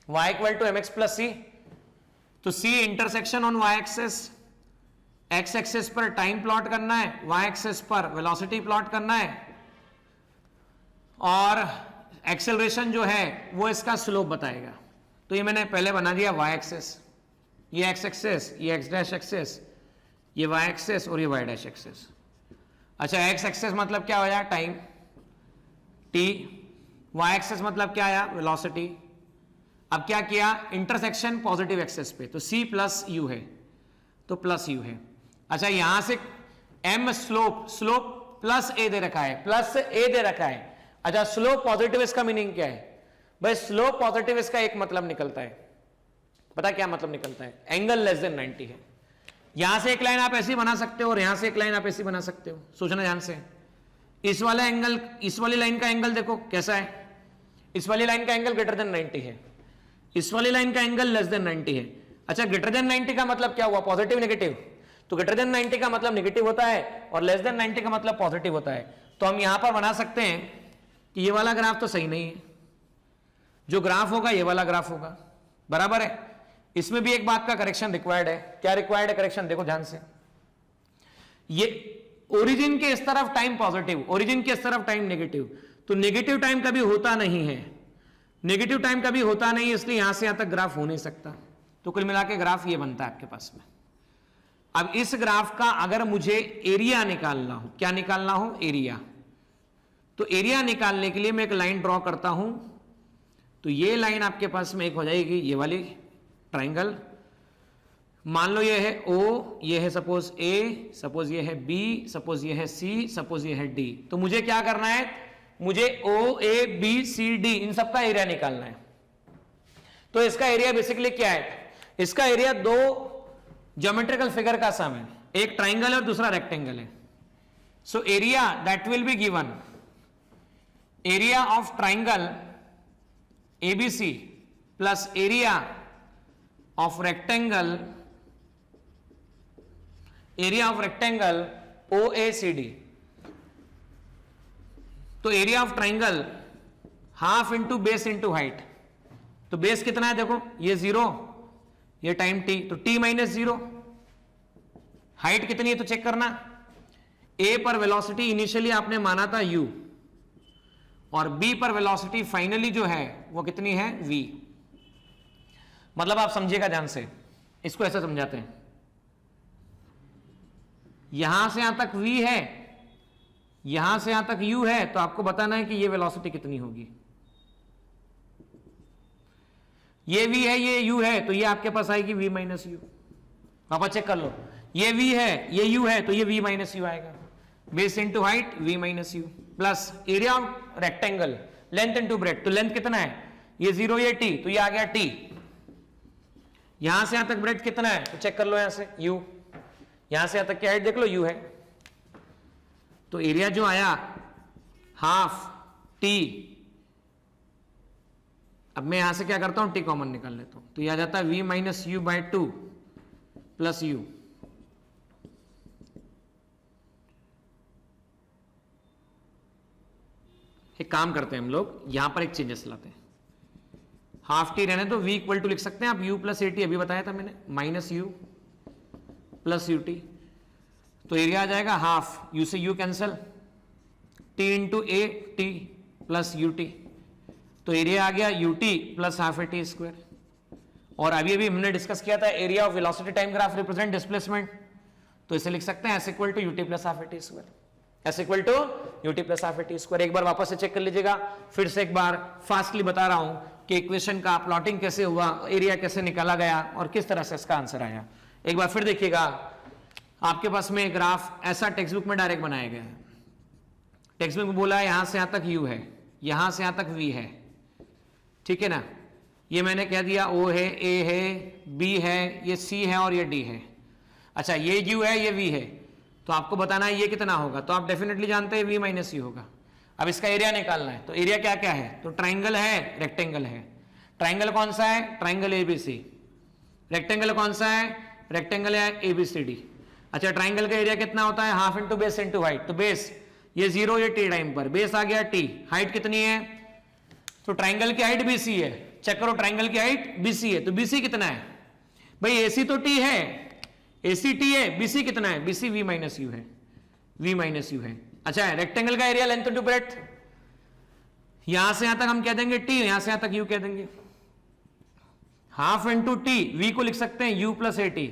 y equal to mx plus c, तो c intersection on y axis, x axis पर टाइम प्लॉट करना है, y एक्सेस पर वेलोसिटी प्लॉट करना है, और एक्सेलरेशन जो है वो इसका स्लोप बताएगा। तो ये मैंने पहले बना दिया y एक्सेस, ये x एक्सेस, ये x डैश एक्सेस, ये y एक्सेस और ये y डैश एक्सेस। अच्छा, x एक्सेस मतलब क्या हो जाए टाइम t, y एक्सेस मतलब क्या आया वेलोसिटी। अब क्या किया, इंटरसेक्शन पॉजिटिव एक्सेस पे, तो c प्लस u है, तो प्लस u है। अच्छा, यहां से m slope, slope plus a दे रखा है, प्लस a दे रखा है। अच्छा, स्लोप पॉजिटिव इसका मीनिंग क्या है भाई, स्लोप पॉजिटिव इसका एक मतलब निकलता है, पता क्या मतलब निकलता है, एंगल लेस देन 90 है। यहां से एक लाइन आप ऐसी बना सकते हो और यहां से एक लाइन आप ऐसी बना सकते हो, सोचना ध्यान से। इस वाला एंगल, इस वाली लाइन का एंगल देखो कैसा है, इस वाली लाइन का एंगल ग्रेटर देन 90 है, इस वाली लाइन का एंगल लेस देन 90 है। अच्छा, ग्रेटर देन 90 का मतलब क्या हुआ, पॉजिटिव नेगेटिव, तो ग्रेटर देन 90 का मतलब नेगेटिव होता है और लेस देन 90 का मतलब पॉजिटिव होता है। तो हम यहां पर बना सकते हैं कि ये वाला ग्राफ तो सही नहीं है, जो ग्राफ होगा ये वाला ग्राफ होगा, बराबर है। इसमें भी एक बात का करेक्शन रिक्वायर्ड है, क्या रिक्वायर्ड है करेक्शन, देखो ध्यान से। ये ओरिजिन के इस तरफ टाइम पॉजिटिव, ओरिजिन के इस तरफ टाइम नेगेटिव, तो नेगेटिव टाइम कभी होता नहीं है, नेगेटिव टाइम कभी होता नहीं है, इसलिए यहां से यहां तक ग्राफ हो नहीं सकता। तो कुल मिला के ग्राफ ये बनता है आपके पास में। अब इस ग्राफ का अगर मुझे एरिया निकालना हो, क्या निकालना हो, एरिया, तो एरिया निकालने के लिए मैं एक लाइन ड्रॉ करता हूं। तो ये लाइन आपके पास में एक हो जाएगी ये वाली ट्राइंगल, मान लो ये है O, ये है सपोज A, सपोज ये है B, सपोज ये है C, सपोज ये है D। तो मुझे क्या करना है, मुझे O, A, B, C, D इन सबका एरिया निकालना है। तो इसका एरिया बेसिकली क्या है, इसका एरिया दो ज्योमेट्रिकल फिगर का सम है, एक ट्राइंगल और दूसरा रेक्टेंगल है। So area that will be given, area of triangle ABC plus area of rectangle, area of rectangle OACD। तो area of triangle half into base into height, तो base कितना है देखो, ये 0, ये टाइम t, तो t माइनस 0, हाइट कितनी है तो चेक करना। A पर वेलोसिटी इनिशियली आपने माना था u, और B पर वेलोसिटी फाइनली जो है वो कितनी है v। मतलब आप समझिएगा ध्यान से, इसको ऐसा समझाते हैं, यहां से यहां तक v है, यहां से यहां तक u है, तो आपको बताना है कि ये वेलोसिटी कितनी होगी। ये v है, ये u है, तो ये आपके पास आएगी v माइनस यू। पापा चेक कर लो, ये v है, ये u है, तो ये v माइनस यू आएगा, base into height v minus u, plus area of rectangle length into breadth, तो लेंथ कितना है, ये 0, ये t, तो ये आ गया t। यहां से यहां तक ब्रेड्थ कितना है तो चेक कर लो, यहां से u, यहां से यहां तक की हाइट देख लो u है, तो एरिया जो आया हाफ t। अब मैं यहां से क्या करता हूं, t कॉमन निकाल लेता हूं, तो यह आ जाता है v minus you by 2 plus u। एक काम करते हैं हम लोग, यहां पर एक चेंजेस लाते हैं, हाफ टी रहने तो v इक्वल टू लिख सकते हैं आप u प्लस एटी, अभी बताया था मैंने, minus u plus u t. तो एरिया आ जाएगा हाफ, u से u cancel, t into a t plus u t, तो एरिया आ गया u t plus half a t square. और अभी अभी हमने डिस्कस किया था area of velocity time graph represent displacement, तो इसे लिख सकते हैं s equal to u t plus half a t square, s equal to u t plus half a t square. एक बार वापस से चेक कर लीजिएगा, फिर से एक बार फास्टली बता रहा हूं कि इक्वेशन का प्लॉटिंग कैसे हुआ, एरिया कैसे निकाला गया और किस तरह से इसका आंसर आया। एक बार फिर देखिएगा, आपके पास में ग्राफ ऐसा टेक्स्ट बुक में डायरेक्ट बनाया गया है। टेक्स्ट बुक में बोला है यहां से यहां तक u है, यहां से यहां तक v है, ठीक है ना। ये मैंने कह दिया o है, a है, b है, ये c है और ये d है। अच्छा ये u है, ये v है, तो आपको बताना है ये कितना होगा। तो आप डेफिनेटली जानते हैं v माइनस u होगा। अब इसका एरिया निकालना है, तो एरिया क्या क्या है, तो ट्राइंगल है, रेक्टेंगल है। ट्राइंगल कौन सा है, ट्राइंगल एबीसी। रेक्टेंगल कौन सा है, रेक्टेंगल है एबीसीडी। अच्छा ट्राइंगल का एरिया कितना होता है, half into base into height. तो बेस ये 0, ये t टाइम पर, बेस आ गया t, हाइट कितनी है, तो ट्राइंगल की हाइट BC है। चेक करो ट्राइंगल की हाइट BC है, तो BC कितना है भाई, AC तो t है, AC t है, BC कितना है, BC v माइनस u है, v माइनस u है। अच्छा है रेक्टेंगल का एरिया लेंथ इंटू ब्रेड्थ, यहां से यहां तक हम कह देंगे t, यहां से यहां तक u कह देंगे। हाफ इंटू t, v को लिख सकते हैं u plus AT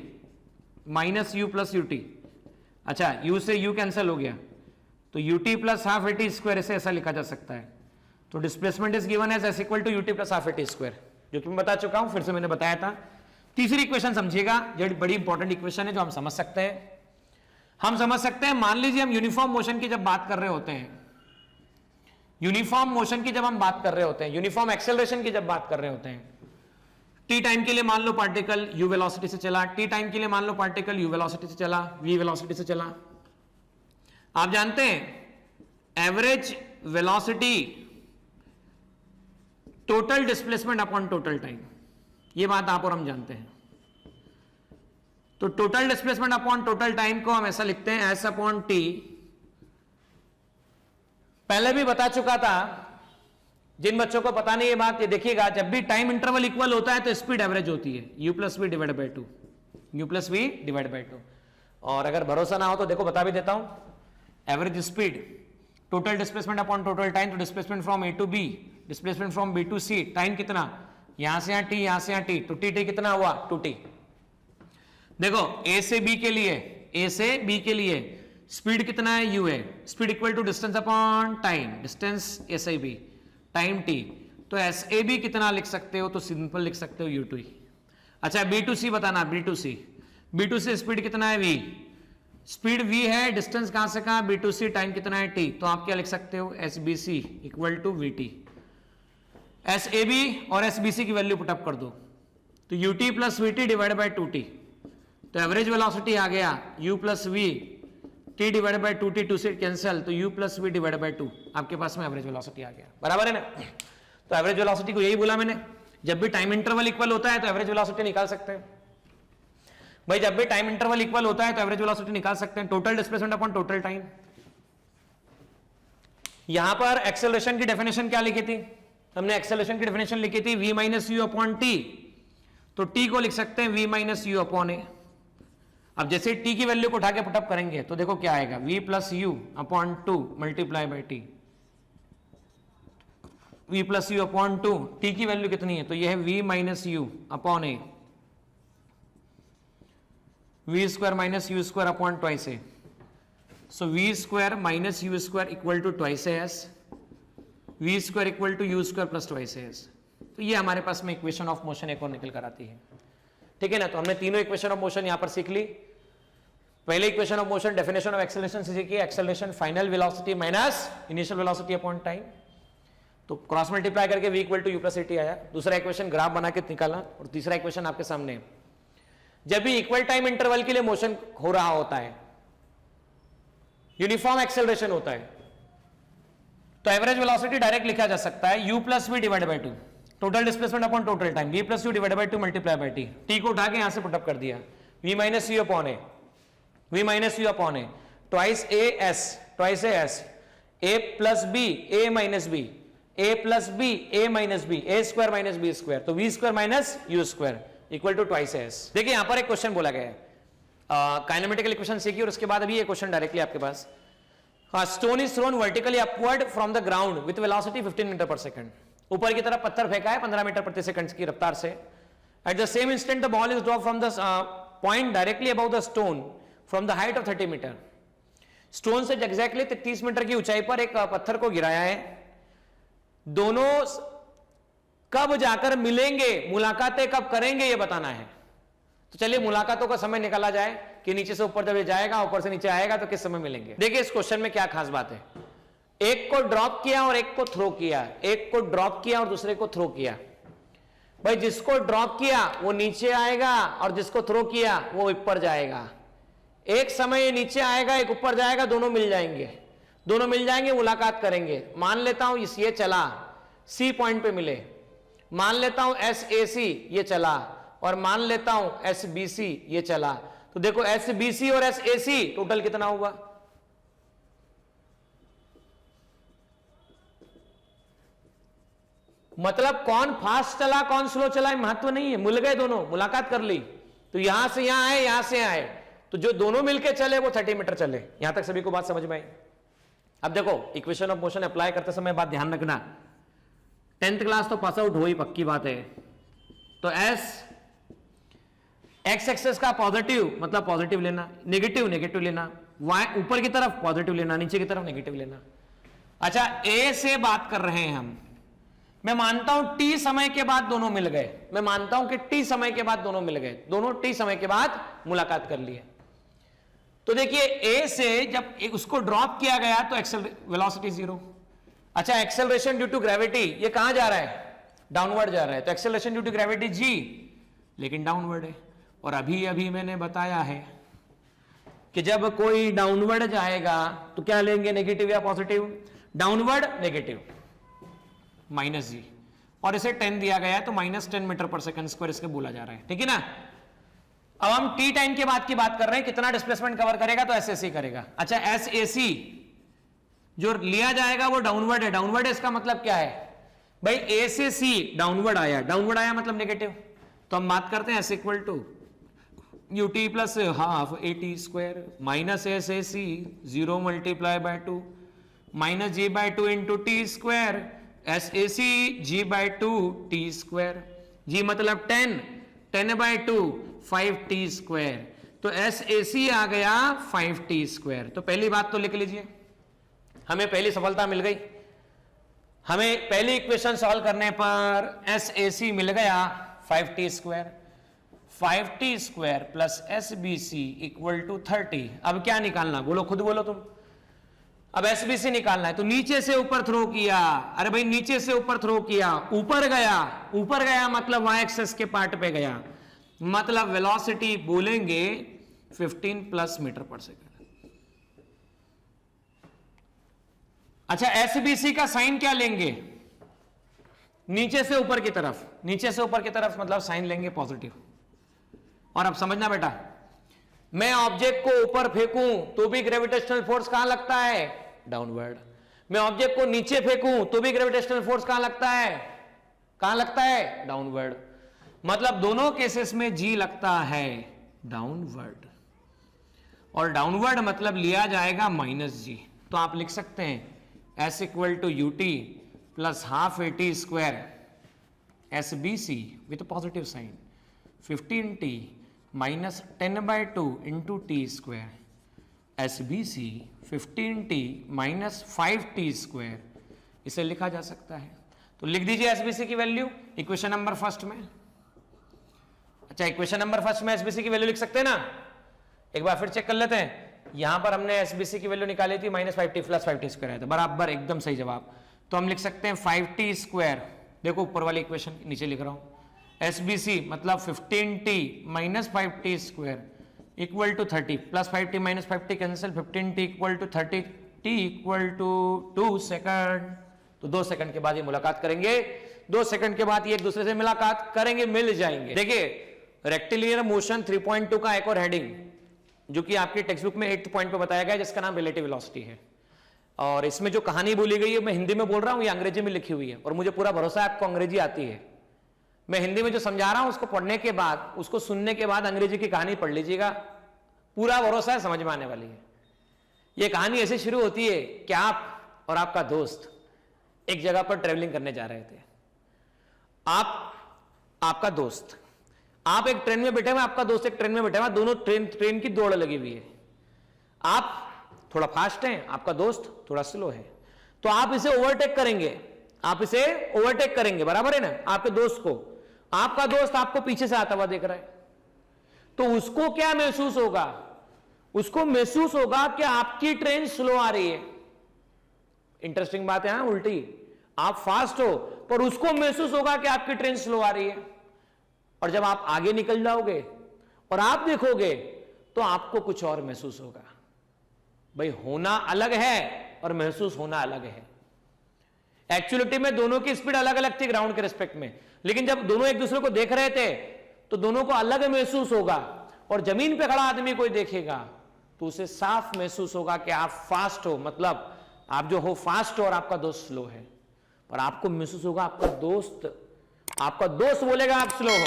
minus u plus UT। अच्छा u से u कैंसिल हो गया, तो UT plus half AT square, इसे ऐसा लिखा जा सकता है। तो displacement is given as s equal to UT plus half AT square, जो कि मैं बता चुका हूं, फिर से मैंने बताया था। तीसरी इक्वेशन समझिएगा, जो बड़ी इंपॉर्टेंट इक्वेशन है, जो हम समझ सकते हैं। हम समझ सकते हैं, मान लीजिए हम यूनिफॉर्म मोशन की जब बात कर रहे होते हैं, यूनिफॉर्म मोशन की जब हम बात कर रहे होते हैं, यूनिफॉर्म एक्सेलरेशन की जब बात कर रहे होते हैं, t टाइम के लिए मान लो पार्टिकल u वेलोसिटी से चला, t टाइम के लिए मान लो पार्टिकल u वेलोसिटी से चला, v वेलोसिटी से चला। आप जानते हैं average velocity total displacement upon total time, ये बात आप और हम जानते हैं। तो total displacement upon total time को हम ऐसा लिखते हैं s अपॉन t। पहले भी बता चुका था, जिन बच्चों को पता नहीं ये बात, ये देखिएगा, जब भी टाइम इंटरवल इक्वल होता है तो स्पीड एवरेज होती है u plus v divide by 2, u plus v divide by 2। और अगर भरोसा ना हो तो देखो बता भी देता हूं, average speed total displacement upon total time, तो displacement from a to b, displacement from b to c, time कितना, यहां से यहां t, यहां से यहां t, तो t कितना हुआ 2t। देखो a से b के लिए, a से b के लिए स्पीड कितना है, u है, speed equal to distance upon time, distance s a b, time t, तो एस ए बी कितना लिख सकते हो, तो सिंपल लिख सकते हो u टू। अच्छा b टू c बताना, b टू c स्पीड कितना है v, स्पीड v है, डिस्टेंस कहां से कहां, b टू c, टाइम कितना है t, तो आप क्या लिख सकते हो, s b c equal to v t. S a b और एस बी सी की वैल्यू पुटअप कर दो, तो u t plus v t divide by 2t, तो एवरेज वेलोसिटी आ गया u plus v, t divide by 2t, 2 से कैंसिल, तो u plus v divide by 2, आपके पास में एवरेज वेलोसिटी आ गया, बराबर है ना। तो एवरेज वेलोसिटी को यही बोला मैंने, जब भी टाइम इंटरवल इक्वल होता है तो एवरेज वेलोसिटी निकाल सकते हैं भाई, जब भी टाइम इंटरवल इक्वल होता है तो एवरेज वेलोसिटी निकाल सकते हैं, total displacement upon total time. यहां पर एक्सेलरेशन की डेफिनेशन क्या लिखी थी, हमने एक्सेलरेशन की डेफिनेशन लिखी थी v minus u upon t, तो t को लिख सकते हैं v माइनस यू अपॉन ए। अब जैसे t की वैल्यू को उठा के पुटअप करेंगे तो देखो क्या आएगा, v plus u upon 2 multiply by t, v plus u upon 2, t की वैल्यू कितनी है, तो यह है v minus u upon a, v square minus u square upon twice a, so v square minus u square equal to twice a s, v square equal to u square plus twice a s. तो ये हमारे पास में equation of motion एक और निकल कर आती है, ठीक है ना। तो हमने तीनों इक्वेशन ऑफ मोशन यहां पर सीख ली। पहले equation of motion definition of acceleration से सीखी, acceleration final velocity minus initial velocity upon time, तो क्रॉस मल्टीप्लाई करके v equal to u plus t आया। दूसरा इक्वेशन ग्राफ बना के निकाला, और तीसरा इक्वेशन आपके सामने है। जब भी इक्वल टाइम इंटरवल के लिए मोशन हो रहा होता है, यूनिफॉर्म एक्सेलरेशन होता है, तो एवरेज वेलोसिटी डायरेक्ट लिखा जा सकता है u plus v divide by 2, total displacement upon total time, v plus u divide by 2 multiply by t, t को उठा के यहां से पुटअप कर दिया, v minus u upon a, v minus u upon a, twice a s, a plus b, a minus b, a plus b, a minus b, a square minus b square, तो v square minus u square equal to twice s. देखिए यहां पर एक question बोला गया है, kinematical equation सीखी, और उसके बाद अभी ये क्वेश्चन डायरेक्टली आपके पास, stone is thrown vertically upward from the ground with velocity 15 metre पर सेकंड, ऊपर की तरफ पत्थर फेंका है 15 मीटर प्रति सेकंड की रफ्तार से। At the same instant the ball is drop from the point directly above the stone from the height of 30 metre. Stone से एग्जैक्टली 30 मीटर की ऊंचाई पर एक पत्थर को गिराया है, दोनों कब जाकर मिलेंगे, मुलाकातें कब करेंगे ये बताना है। तो चलिए मुलाकातों का समय निकाला जाए कि नीचे से ऊपर जब ये जाएगा, ऊपर से नीचे आएगा तो किस समय मिलेंगे। देखिए इस क्वेश्चन में क्या खास बात है, एक को ड्रॉप किया और एक को थ्रो किया, एक को ड्रॉप किया और दूसरे को थ्रो किया। भाई जिसको ड्रॉप किया वो नीचे आएगा और जिसको थ्रो किया वो ऊपर जाएगा। एक समय ये नीचे आएगा, एक ऊपर जाएगा, दोनों मिल जाएंगे, दोनों मिल जाएंगे, मुलाकात करेंगे। मान लेता हूं इस ये चला, सी पॉइंट पे मिले, मान लेता हूं SAC ये चला, और मान लेता हूं SBC ये चला। तो देखो SBC और SAC टोटल कितना हुआ, मतलब कौन फास्ट चला कौन स्लो चला महत्व नहीं है, मिल गए दोनों, मुलाकात कर ली। तो यहां से यहां आए, यहां से आए, तो जो दोनों मिलके चले वो 30 मीटर चले। यहां तक सभी को बात समझ में आई। अब देखो इक्वेशन ऑफ मोशन अप्लाई करते समय बात ध्यान रखना, 10th क्लास तो पास आउट हो ही पक्की बात है। तो एक्स एक्सेस का पॉजिटिव मतलब पॉजिटिव लेना, नेगेटिव नेगेटिव लेना, वाई ऊपर की तरफ पॉजिटिव लेना, नीचे की तरफ नेगेटिव लेना। अच्छा ए से बात कर रहे हैं हम, मैं मानता हूं टी समय के बाद दोनों मिल गए, मैं मानता हूं कि टी समय के बाद दोनों मिल गए, दोनों टी समय के बाद मुलाकात कर लिए। तो देखिए ए से जब उसको ड्रॉप किया गया तो वेलोसिटी 0। अच्छा एक्सेलरेशन ड्यू टू ग्रेविटी ये कहां जा रहा है, डाउनवर्ड जा रहा है, तो acceleration due to gravity g, लेकिन डाउनवर्ड है। और अभी मैंने बताया है कि जब कोई डाउनवर्ड जाएगा तो क्या लेंगे, नेगेटिव या पॉजिटिव, डाउनवर्ड नेगेटिव -g, और इसे 10 दिया गया है तो -10 मीटर पर सेकंड स्क्वायर इसके बोला जा रहा है, ठीक है ना। अब हम टी टाइम के बाद की बात कर रहे हैं, कितना डिस्प्लेसमेंट कवर करेगा, तो SAC करेगा। अच्छा SAC जो लिया जाएगा वो डाउनवर्ड है, डाउनवर्ड है इसका मतलब क्या है भाई, A से C डाउनवर्ड आया, डाउनवर्ड आया मतलब नेगेटिव। तो हम बात करते हैं S equal to UT plus half AT square minus SAC 0 multiply by 2 minus G/2 into t square, SAC G/2 t square, G मतलब 10/2 5t स्क्वायर, तो SAC आ गया 5t स्क्वायर। तो पहली बात तो लिख लीजिए, हमें पहली सफलता मिल गई, हमें पहली इक्वेशन सॉल्व करने पर SAC मिल गया 5t square, 5t square plus SBC equal to 30। अब क्या निकालना, बोलो खुद बोलो तुम, अब SBC निकालना है। तो नीचे से ऊपर थ्रो किया, अरे भाई नीचे से ऊपर थ्रो किया, ऊपर गया मतलब y एक्सेस के पार्ट पे गया, मतलब वेलोसिटी बोलेंगे 15 प्लस मीटर पर सेकंड। अच्छा SBC का साइन क्या लेंगे, नीचे से ऊपर की तरफ, नीचे से ऊपर की तरफ मतलब साइन लेंगे पॉजिटिव। और अब समझना बेटा, मैं ऑब्जेक्ट को ऊपर फेंकूं तो भी ग्रेविटेशनल फोर्स कहां लगता है, डाउनवर्ड। मैं ऑब्जेक्ट को नीचे फेंकूं तो भी ग्रेविटेशनल फोर्स कहां लगता है, कहां लगता है, डाउनवर्ड। मतलब दोनों केसेस में G लगता है डाउनवर्ड, और डाउनवर्ड मतलब लिया जाएगा -G। तो आप लिख सकते हैं S equal to UT plus half AT square SBC with positive sign 15t minus 10/2 into t square SBC 15t minus 5t square, इसे लिखा जा सकता है। तो लिख दीजिए SBC की वैल्यू इक्वेशन नंबर फर्स्ट में। अच्छा इक्वेशन नंबर फर्स्ट में SBC की वैल्यू लिख सकते हैं ना, एक बार फिर चेक कर लेते हैं। यहां पर हमने SBC की वैल्यू निकाली थी -5t प्लस 5t स्क्वायर आया था, बराबर एकदम सही जवाब। तो हम लिख सकते हैं 5t स्क्वायर, देखो ऊपर वाली इक्वेशन नीचे लिख रहा हूं, SBC मतलब 15t minus 5t square equal to 30 plus 5t minus 5t cancel, 15t equal to 30t equal to 2 second. तो 2 सेकंड के बाद ये मुलाकात करेंगे, 2 सेकंड के बाद ये एक दूसरे से मुलाकात करेंगे, मिल जाएंगे। देखिए रेक्टिलिनियर मोशन 3.2 का एक और हेडिंग जो कि आपकी टेक्स्ट बुक में 8th पॉइंट पे बताया गया है, जिसका नाम रिलेटिव वेलोसिटी है। और इसमें जो कहानी बोली गई है मैं हिंदी में बोल रहा हूं, ये अंग्रेजी में लिखी हुई है, और मुझे पूरा भरोसा है आपको अंग्रेजी आती है। मैं हिंदी में जो समझा रहा हूं उसको पढ़ने के बाद, उसको सुनने के बाद अंग्रेजी की कहानी पढ़ लीजिएगा, पूरा भरोसा है समझ में आने वाली है। यह कहानी ऐसे शुरू होती है कि आप और आपका दोस्त एक जगह पर ट्रेवलिंग करने जा रहे थे। आपका दोस्त, आप एक ट्रेन में बैठे हुए, आपका दोस्त एक ट्रेन में बैठा हुआ, दोनों ट्रेन की दौड़ लगी हुई है। आप थोड़ा फास्ट हैं, आपका दोस्त थोड़ा स्लो है, तो आप इसे ओवरटेक करेंगे, आप इसे ओवरटेक करेंगे, बराबर है ना, आपके दोस्त को। आपका दोस्त आपको पीछे से आता हुआ देख रहा है, तो उसको क्या महसूस होगा? उसको महसूस होगा कि आपकी ट्रेन स्लो आ रही है। इंटरेस्टिंग बात है, उल्टी, आप फास्ट हो पर उसको महसूस होगा कि आपकी ट्रेन स्लो आ रही है। और जब आप आगे निकल जाओगे और आप देखोगे तो आपको कुछ और महसूस होगा। भाई होना अलग है और महसूस होना अलग है। एक्चुअलिटी में दोनों की स्पीड अलग अलग थी ग्राउंड के रिस्पेक्ट में, लेकिन जब दोनों एक दूसरे को देख रहे थे तो दोनों को अलग महसूस होगा। और जमीन पे खड़ा आदमी कोई देखेगा तो उसे साफ महसूस होगा कि आप फास्ट हो, मतलब आप जो हो फास्ट हो और आपका दोस्त स्लो है। पर आपको महसूस होगा आपका दोस्त बोलेगा आप स्लो हो,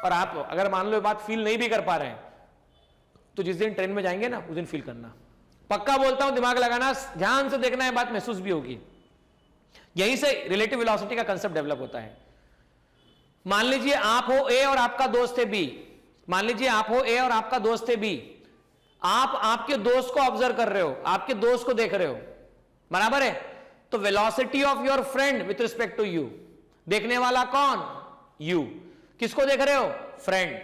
और आप अगर मान लो ये बात फील नहीं भी कर पा रहे हैं तो जिस दिन ट्रेन में जाएंगे ना उस दिन फील करना। पक्का बोलता हूं, दिमाग लगाना, ध्यान से देखना, है बात महसूस भी होगी। यहीं से रिलेटिव वेलोसिटी का कंसेप्ट डेवलप होता है। मान लीजिए आप हो ए और आपका दोस्त है बी। मान लीजिए आप हो ए और आपका दोस्त है बी। आप आपके दोस्त को ऑब्जर्व कर रहे हो, आपके दोस्त को देख रहे हो, बराबर है? तो velocity of your friend with respect to you, देखने वाला कौन? यू। किसको देख रहे हो? फ्रेंड।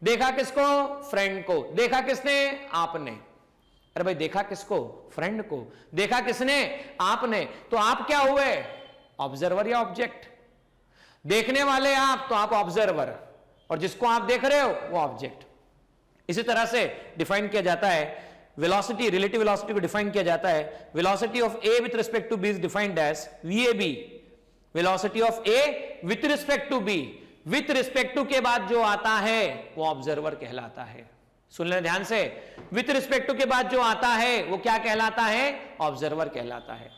देखा किसको? फ्रेंड को। देखा किसने? आपने। अरे भाई देखा किसको? फ्रेंड को। देखा किसने? आपने। तो आप क्या हुए? ऑब्जर्वर या ऑब्जेक्ट? देखने वाले आप, तो आप ऑब्जर्वर, और जिसको आप देख रहे हो वो ऑब्जेक्ट। इसी तरह से डिफाइन किया जाता है वेलोसिटी, रिलेटिव वेलोसिटी को डिफाइन किया जाता है। Velocity of A with respect to B is defined as V A B. Velocity of A with respect to B, with respect to के बाद जो आता है वो ऑब्जर्वर कहलाता है। सुन लेना ध्यान से, विथ रिस्पेक्ट टू के बाद जो आता है वो क्या कहलाता है? ऑब्जर्वर कहलाता है।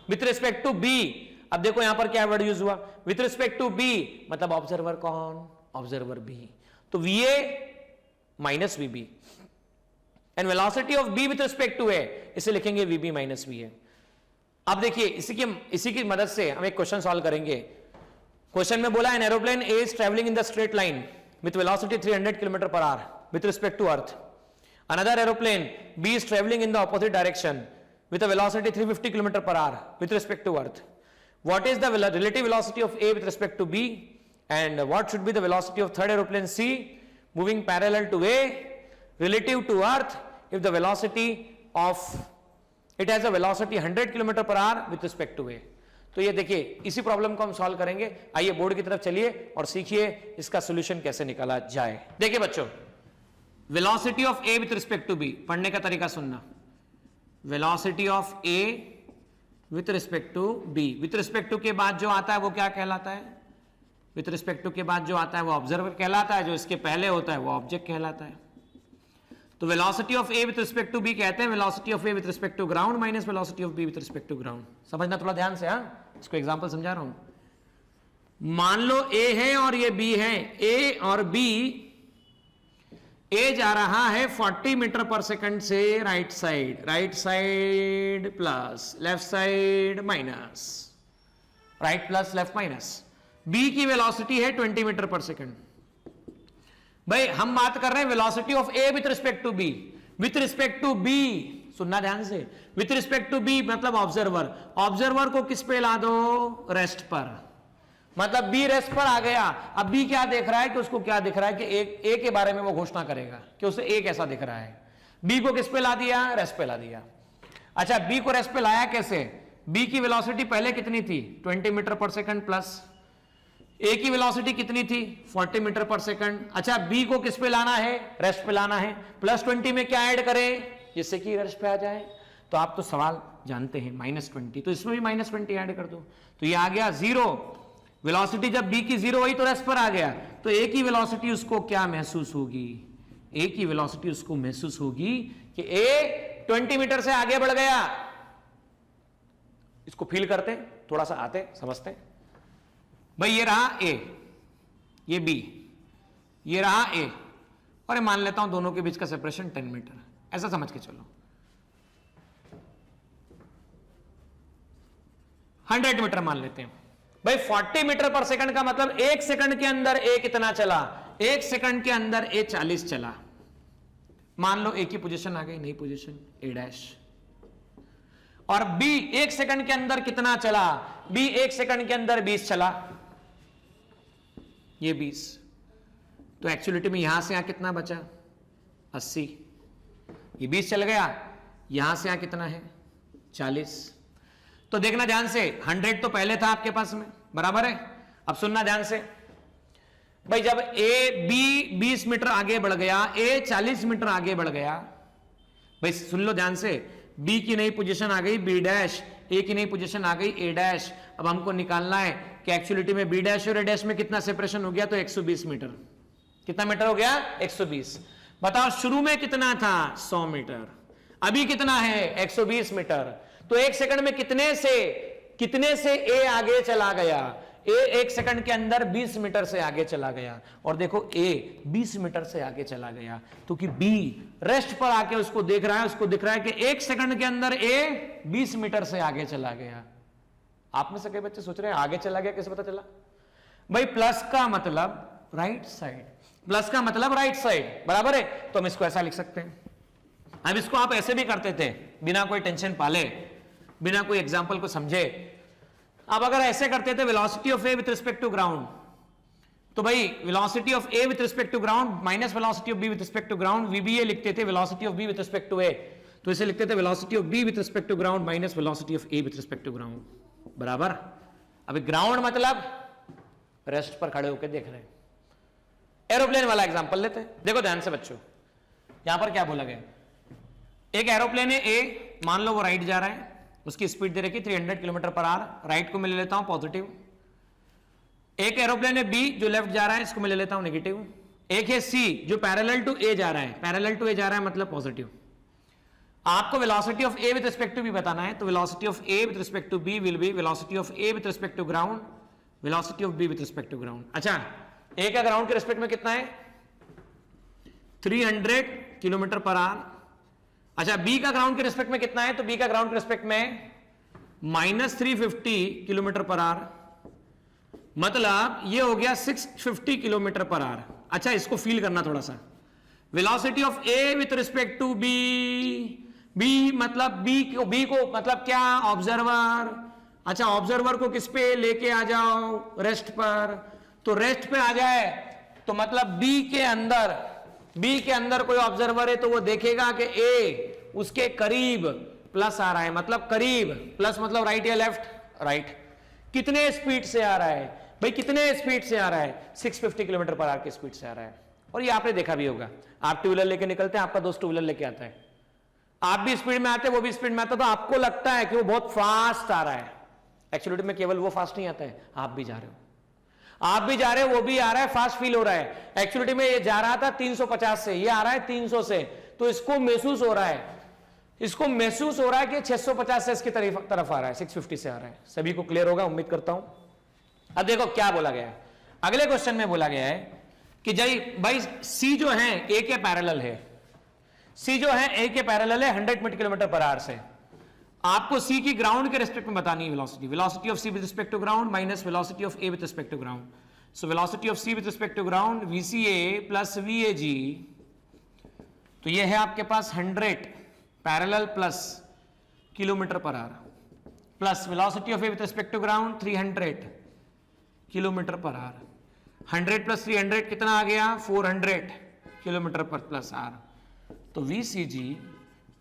विथ रिस्पेक्ट टू बी, अब देखो यहां पर क्या वर्ड यूज हुआ? विथ रिस्पेक्ट टू बी, मतलब ऑब्जर्वर कौन? Observer B. तो V A minus V B, and velocity of B with respect to A, इसे लिखेंगे वीबी माइनस वी ए। अब देखिए इसी की मदद से हम एक क्वेश्चन सॉल्व करेंगे। क्वेश्चन में बोला an aeroplane A is travelling in the straight line with velocity 300 kilometre per our with respect to earth. Another aeroplane B is traveling in the opposite direction with a velocity 350 km per hour with respect to earth. What is the relative velocity of A with respect to B, and what should be the velocity of third aeroplane C moving parallel to A relative to earth if the velocity of it has a velocity 100 km per hour with respect to A. तो ये देखिए इसी problem को हम solve करेंगे। आइए board की तरफ चलिए और सीखिए इसका सॉल्यूशन कैसे निकाला जाए। देखिए बच्चों, velocity of A with respect to b, पढ़ने का तरीका सुनना। Velocity of A with respect to B, with respect to के बाद जो आता है वो क्या कहलाता है? विथ रिस्पेक्ट टू के बाद जो आता है वो ऑब्जर्वर कहलाता है, जो इसके पहले होता है वो ऑब्जेक्ट कहलाता है। तो velocity of A with respect to b कहते हैं velocity of A with respect to ground minus velocity of B with respect to ground. समझना थोड़ा ध्यान से, इसको एग्जांपल समझा रहा हूं। मान लो ए है और ये बी है, ए और बी, ए जा रहा है 40 मीटर पर सेकंड से right side plus left side minus, right plus left minus. B की वेलोसिटी है 20 मीटर पर सेकंड। भाई हम बात कर रहे हैं velocity of A with respect to B. With respect to b, सुनना ध्यान से, विथ रिस्पेक्ट टू बी मतलब ऑब्जर्वर। ऑब्जर्वर को किस पे ला दो? रेस्ट पर, मतलब बी रेस्ट पर आ गया। अब बी क्या देख रहा है कि उसको क्या दिख रहा है कि ए के बारे में वो घोषणा करेगा कि उसे ए कैसा दिख रहा है। बी को किस पे ला दिया? रेस्ट पे ला दिया। अच्छा, बी को रेस्ट पे लाया कैसे? बी की वेलोसिटी पहले कितनी थी? 20 मीटर पर सेकंड प्लस ए की वेलोसिटी कितनी थी? 40 मीटर पर सेकंड। अच्छा, बी को किस पे लाना है? रेस्ट पे लाना है। प्लस 20 में क्या ऐड करें जिससे कि रेस्ट पे आ जाए? तो आप तो सवाल जानते हैं, -20, तो इसमें भी -20 ऐड कर दो, तो ये आ गया 0। वेलोसिटी जब बी की 0 हुई तो रेस्ट पर आ गया, तो ए की वेलोसिटी उसको क्या महसूस होगी? ए की वेलोसिटी उसको महसूस होगी कि ए 20 मीटर से आगे बढ़ गया। इसको फील करते, थोड़ा सा आते, समझते। भाई ये रहा ए, ये बी, ये रहा ए, और मान लेता हूं दोनों के बीच का सेपरेशन 10 मीटर, ऐसा समझ के चलो। 100 मीटर मान लेते हैं। भाई 40 मीटर पर सेकंड का मतलब 1 सेकंड के अंदर ए कितना चला? 1 सेकंड के अंदर ए 40 चला। मान लो ए की पोजीशन आ गई, नई पोजीशन ए डैश। और बी 1 सेकंड के अंदर कितना चला? बी 1 सेकंड के अंदर 20 चला, ये 20। तो एक्चुअलिटी में यहां से यहां कितना बचा? 80, ये 20 चल गया, यहां से यहां कितना है 40। तो देखना ध्यान से, 100 तो पहले था आपके पास में, बराबर है। अब सुनना ध्यान से भाई, जब ए बी 20 मीटर आगे बढ़ गया, ए 40 मीटर आगे बढ़ गया, भाई सुन लो ध्यान से, बी की नई पोजीशन आ गई बी डैश, ए की नई पोजीशन आ गई ए डैश। अब हमको निकालना है कि एक्चुअलिटी में बी डैश और ए डैश में कितना सेपरेशन हो गया, तो 120 मीटर। कितना मीटर हो गया 120। बताओ शुरू में कितना था 100 मीटर, अभी कितना है 120 मीटर। तो एक सेकंड में कितने से ए आगे चला गया, ए एक सेकंड के अंदर 20 मीटर से आगे चला गया। और देखो ए 20 मीटर से आगे चला गया, तो कि बी रेस्ट पर आके उसको देख रहा है, उसको दिख रहा है कि एक सेकंड के अंदर ए 20 मीटर से आगे चला गया। आप में से कई बच्चे सोच रहे हैं आगे चला गया कैसे पता चला? भाई प्लस का मतलब राइट साइड, प्लस का मतलब राइट साइड, बराबर है। तो हम इसको ऐसा लिख सकते हैं। अब इसको आप ऐसे भी करते थे बिना कोई टेंशन पाले, बिना कोई एग्जाम्पल को समझे। अब अगर ऐसे करते थे velocity of A with respect to ground, तो भाई velocity of A with respect to ground minus velocity of B with respect to ground, V B A लिखते थे velocity of B with respect to A, तो इसे लिखते थे velocity of B with respect to ground minus velocity of A with respect to ground, बराबर। अभी ground मतलब rest पर खड़े होकर देख रहे हैं। एरोप्लेन वाला एग्जांपल लेते हैं, देखो ध्यान से बच्चों, यहां पर क्या बोला गया, एक एरोप्लेन है ए, मान लो वो राइट जा रहा है, उसकी स्पीड दे रखी 300 किलोमीटर पर आवर, राइट को मैं ले लेता हूं पॉजिटिव। एक एरोप्लेन है बी जो लेफ्ट जा रहा है, इसको मैं ले लेता हूं नेगेटिव। एक है सी जो पैरेलल टू ए जा रहा है, पैरेलल टू ए जा रहा है मतलब पॉजिटिव। आपको velocity of A with respect to b बताना है, तो velocity of A with respect to b will be velocity of A with respect to ground, velocity of b with respect to ground. अच्छा, a का ground के respect में कितना है 300 kilometre per our. अच्छा, बी का ग्राउंड के respect में कितना है, तो बी का ग्राउंड के रिस्पेक्ट में -350 किलोमीटर पर आवर, मतलब ये हो गया 650 किलोमीटर पर आवर। अच्छा, इसको फील करना थोड़ा सा, velocity of A with respect to b, b मतलब बी को मतलब क्या, ऑब्जर्वर। अच्छा, ऑब्जर्वर को किस पे लेके आ जाओ, रेस्ट पर, तो रेस्ट पे आ जाए तो मतलब बी के अंदर कोई ऑब्जर्वर है तो वो देखेगा कि ए उसके करीब प्लस आ रहा है, मतलब करीब, प्लस मतलब राइट या लेफ्ट, राइट। कितने स्पीड से आ रहा है भाई, कितने स्पीड से आ रहा है 650 किलोमीटर पर आवर की स्पीड से आ रहा है। और ये आपने देखा भी होगा, आप टू व्हीलर लेके निकलते हैं, आपका दोस्त टू व्हीलर लेके आता है, आप भी स्पीड में आते हैं, वो भी स्पीड में आता है, तो आपको लगता है कि वो बहुत फास्ट आ रहा है। एक्चुअली में केवल वो फास्ट नहीं आता है, आप भी जा रहे हो, आप भी जा रहे हो, वो भी आ रहा है, फास्ट फील हो रहा है। एक्चुअली में ये जा रहा था 350 से, ये आ रहा है 300 से, तो इसको महसूस हो रहा है, इसको महसूस हो रहा है कि 650 से इसकी तरफ आ रहा है, 650 से आ रहा है। सभी को क्लियर होगा उम्मीद करता हूं। अब देखो क्या बोला गया है, अगले क्वेश्चन में बोला गया है कि भाई सी जो है ए के पैरेलल है, सी जो है ए के पैरेलल है 100 किलोमीटर पर आवर से। आपको सी की ग्राउंड के रिस्पेक्ट में बतानी है velocity, velocity of C with respect to ground minus velocity of A with respect to ground. So velocity of C with respect to ground V C A plus V A G, तो ये है आपके पास 100 parallel plus kilometre per hour plus velocity of A with respect to ground 300 kilometre per hour. 100 plus 300 कितना आ गया 400 kilometre per plus hour. तो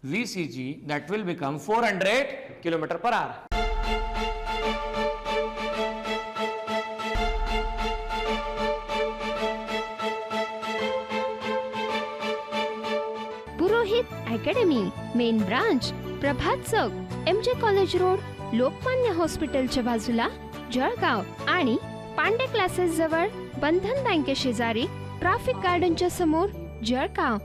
VCG that will become 400 kilometre per our. Purohit academy, main branch Prabhat Chowk, MJ college road, Lokmanya हॉस्पिटलच्या बाजूला, जळगाव आणि Pandey classes जवळ, बंधन बँके शेजारी, ट्रॅफिक गार्डनच्या समोर, जळगाव।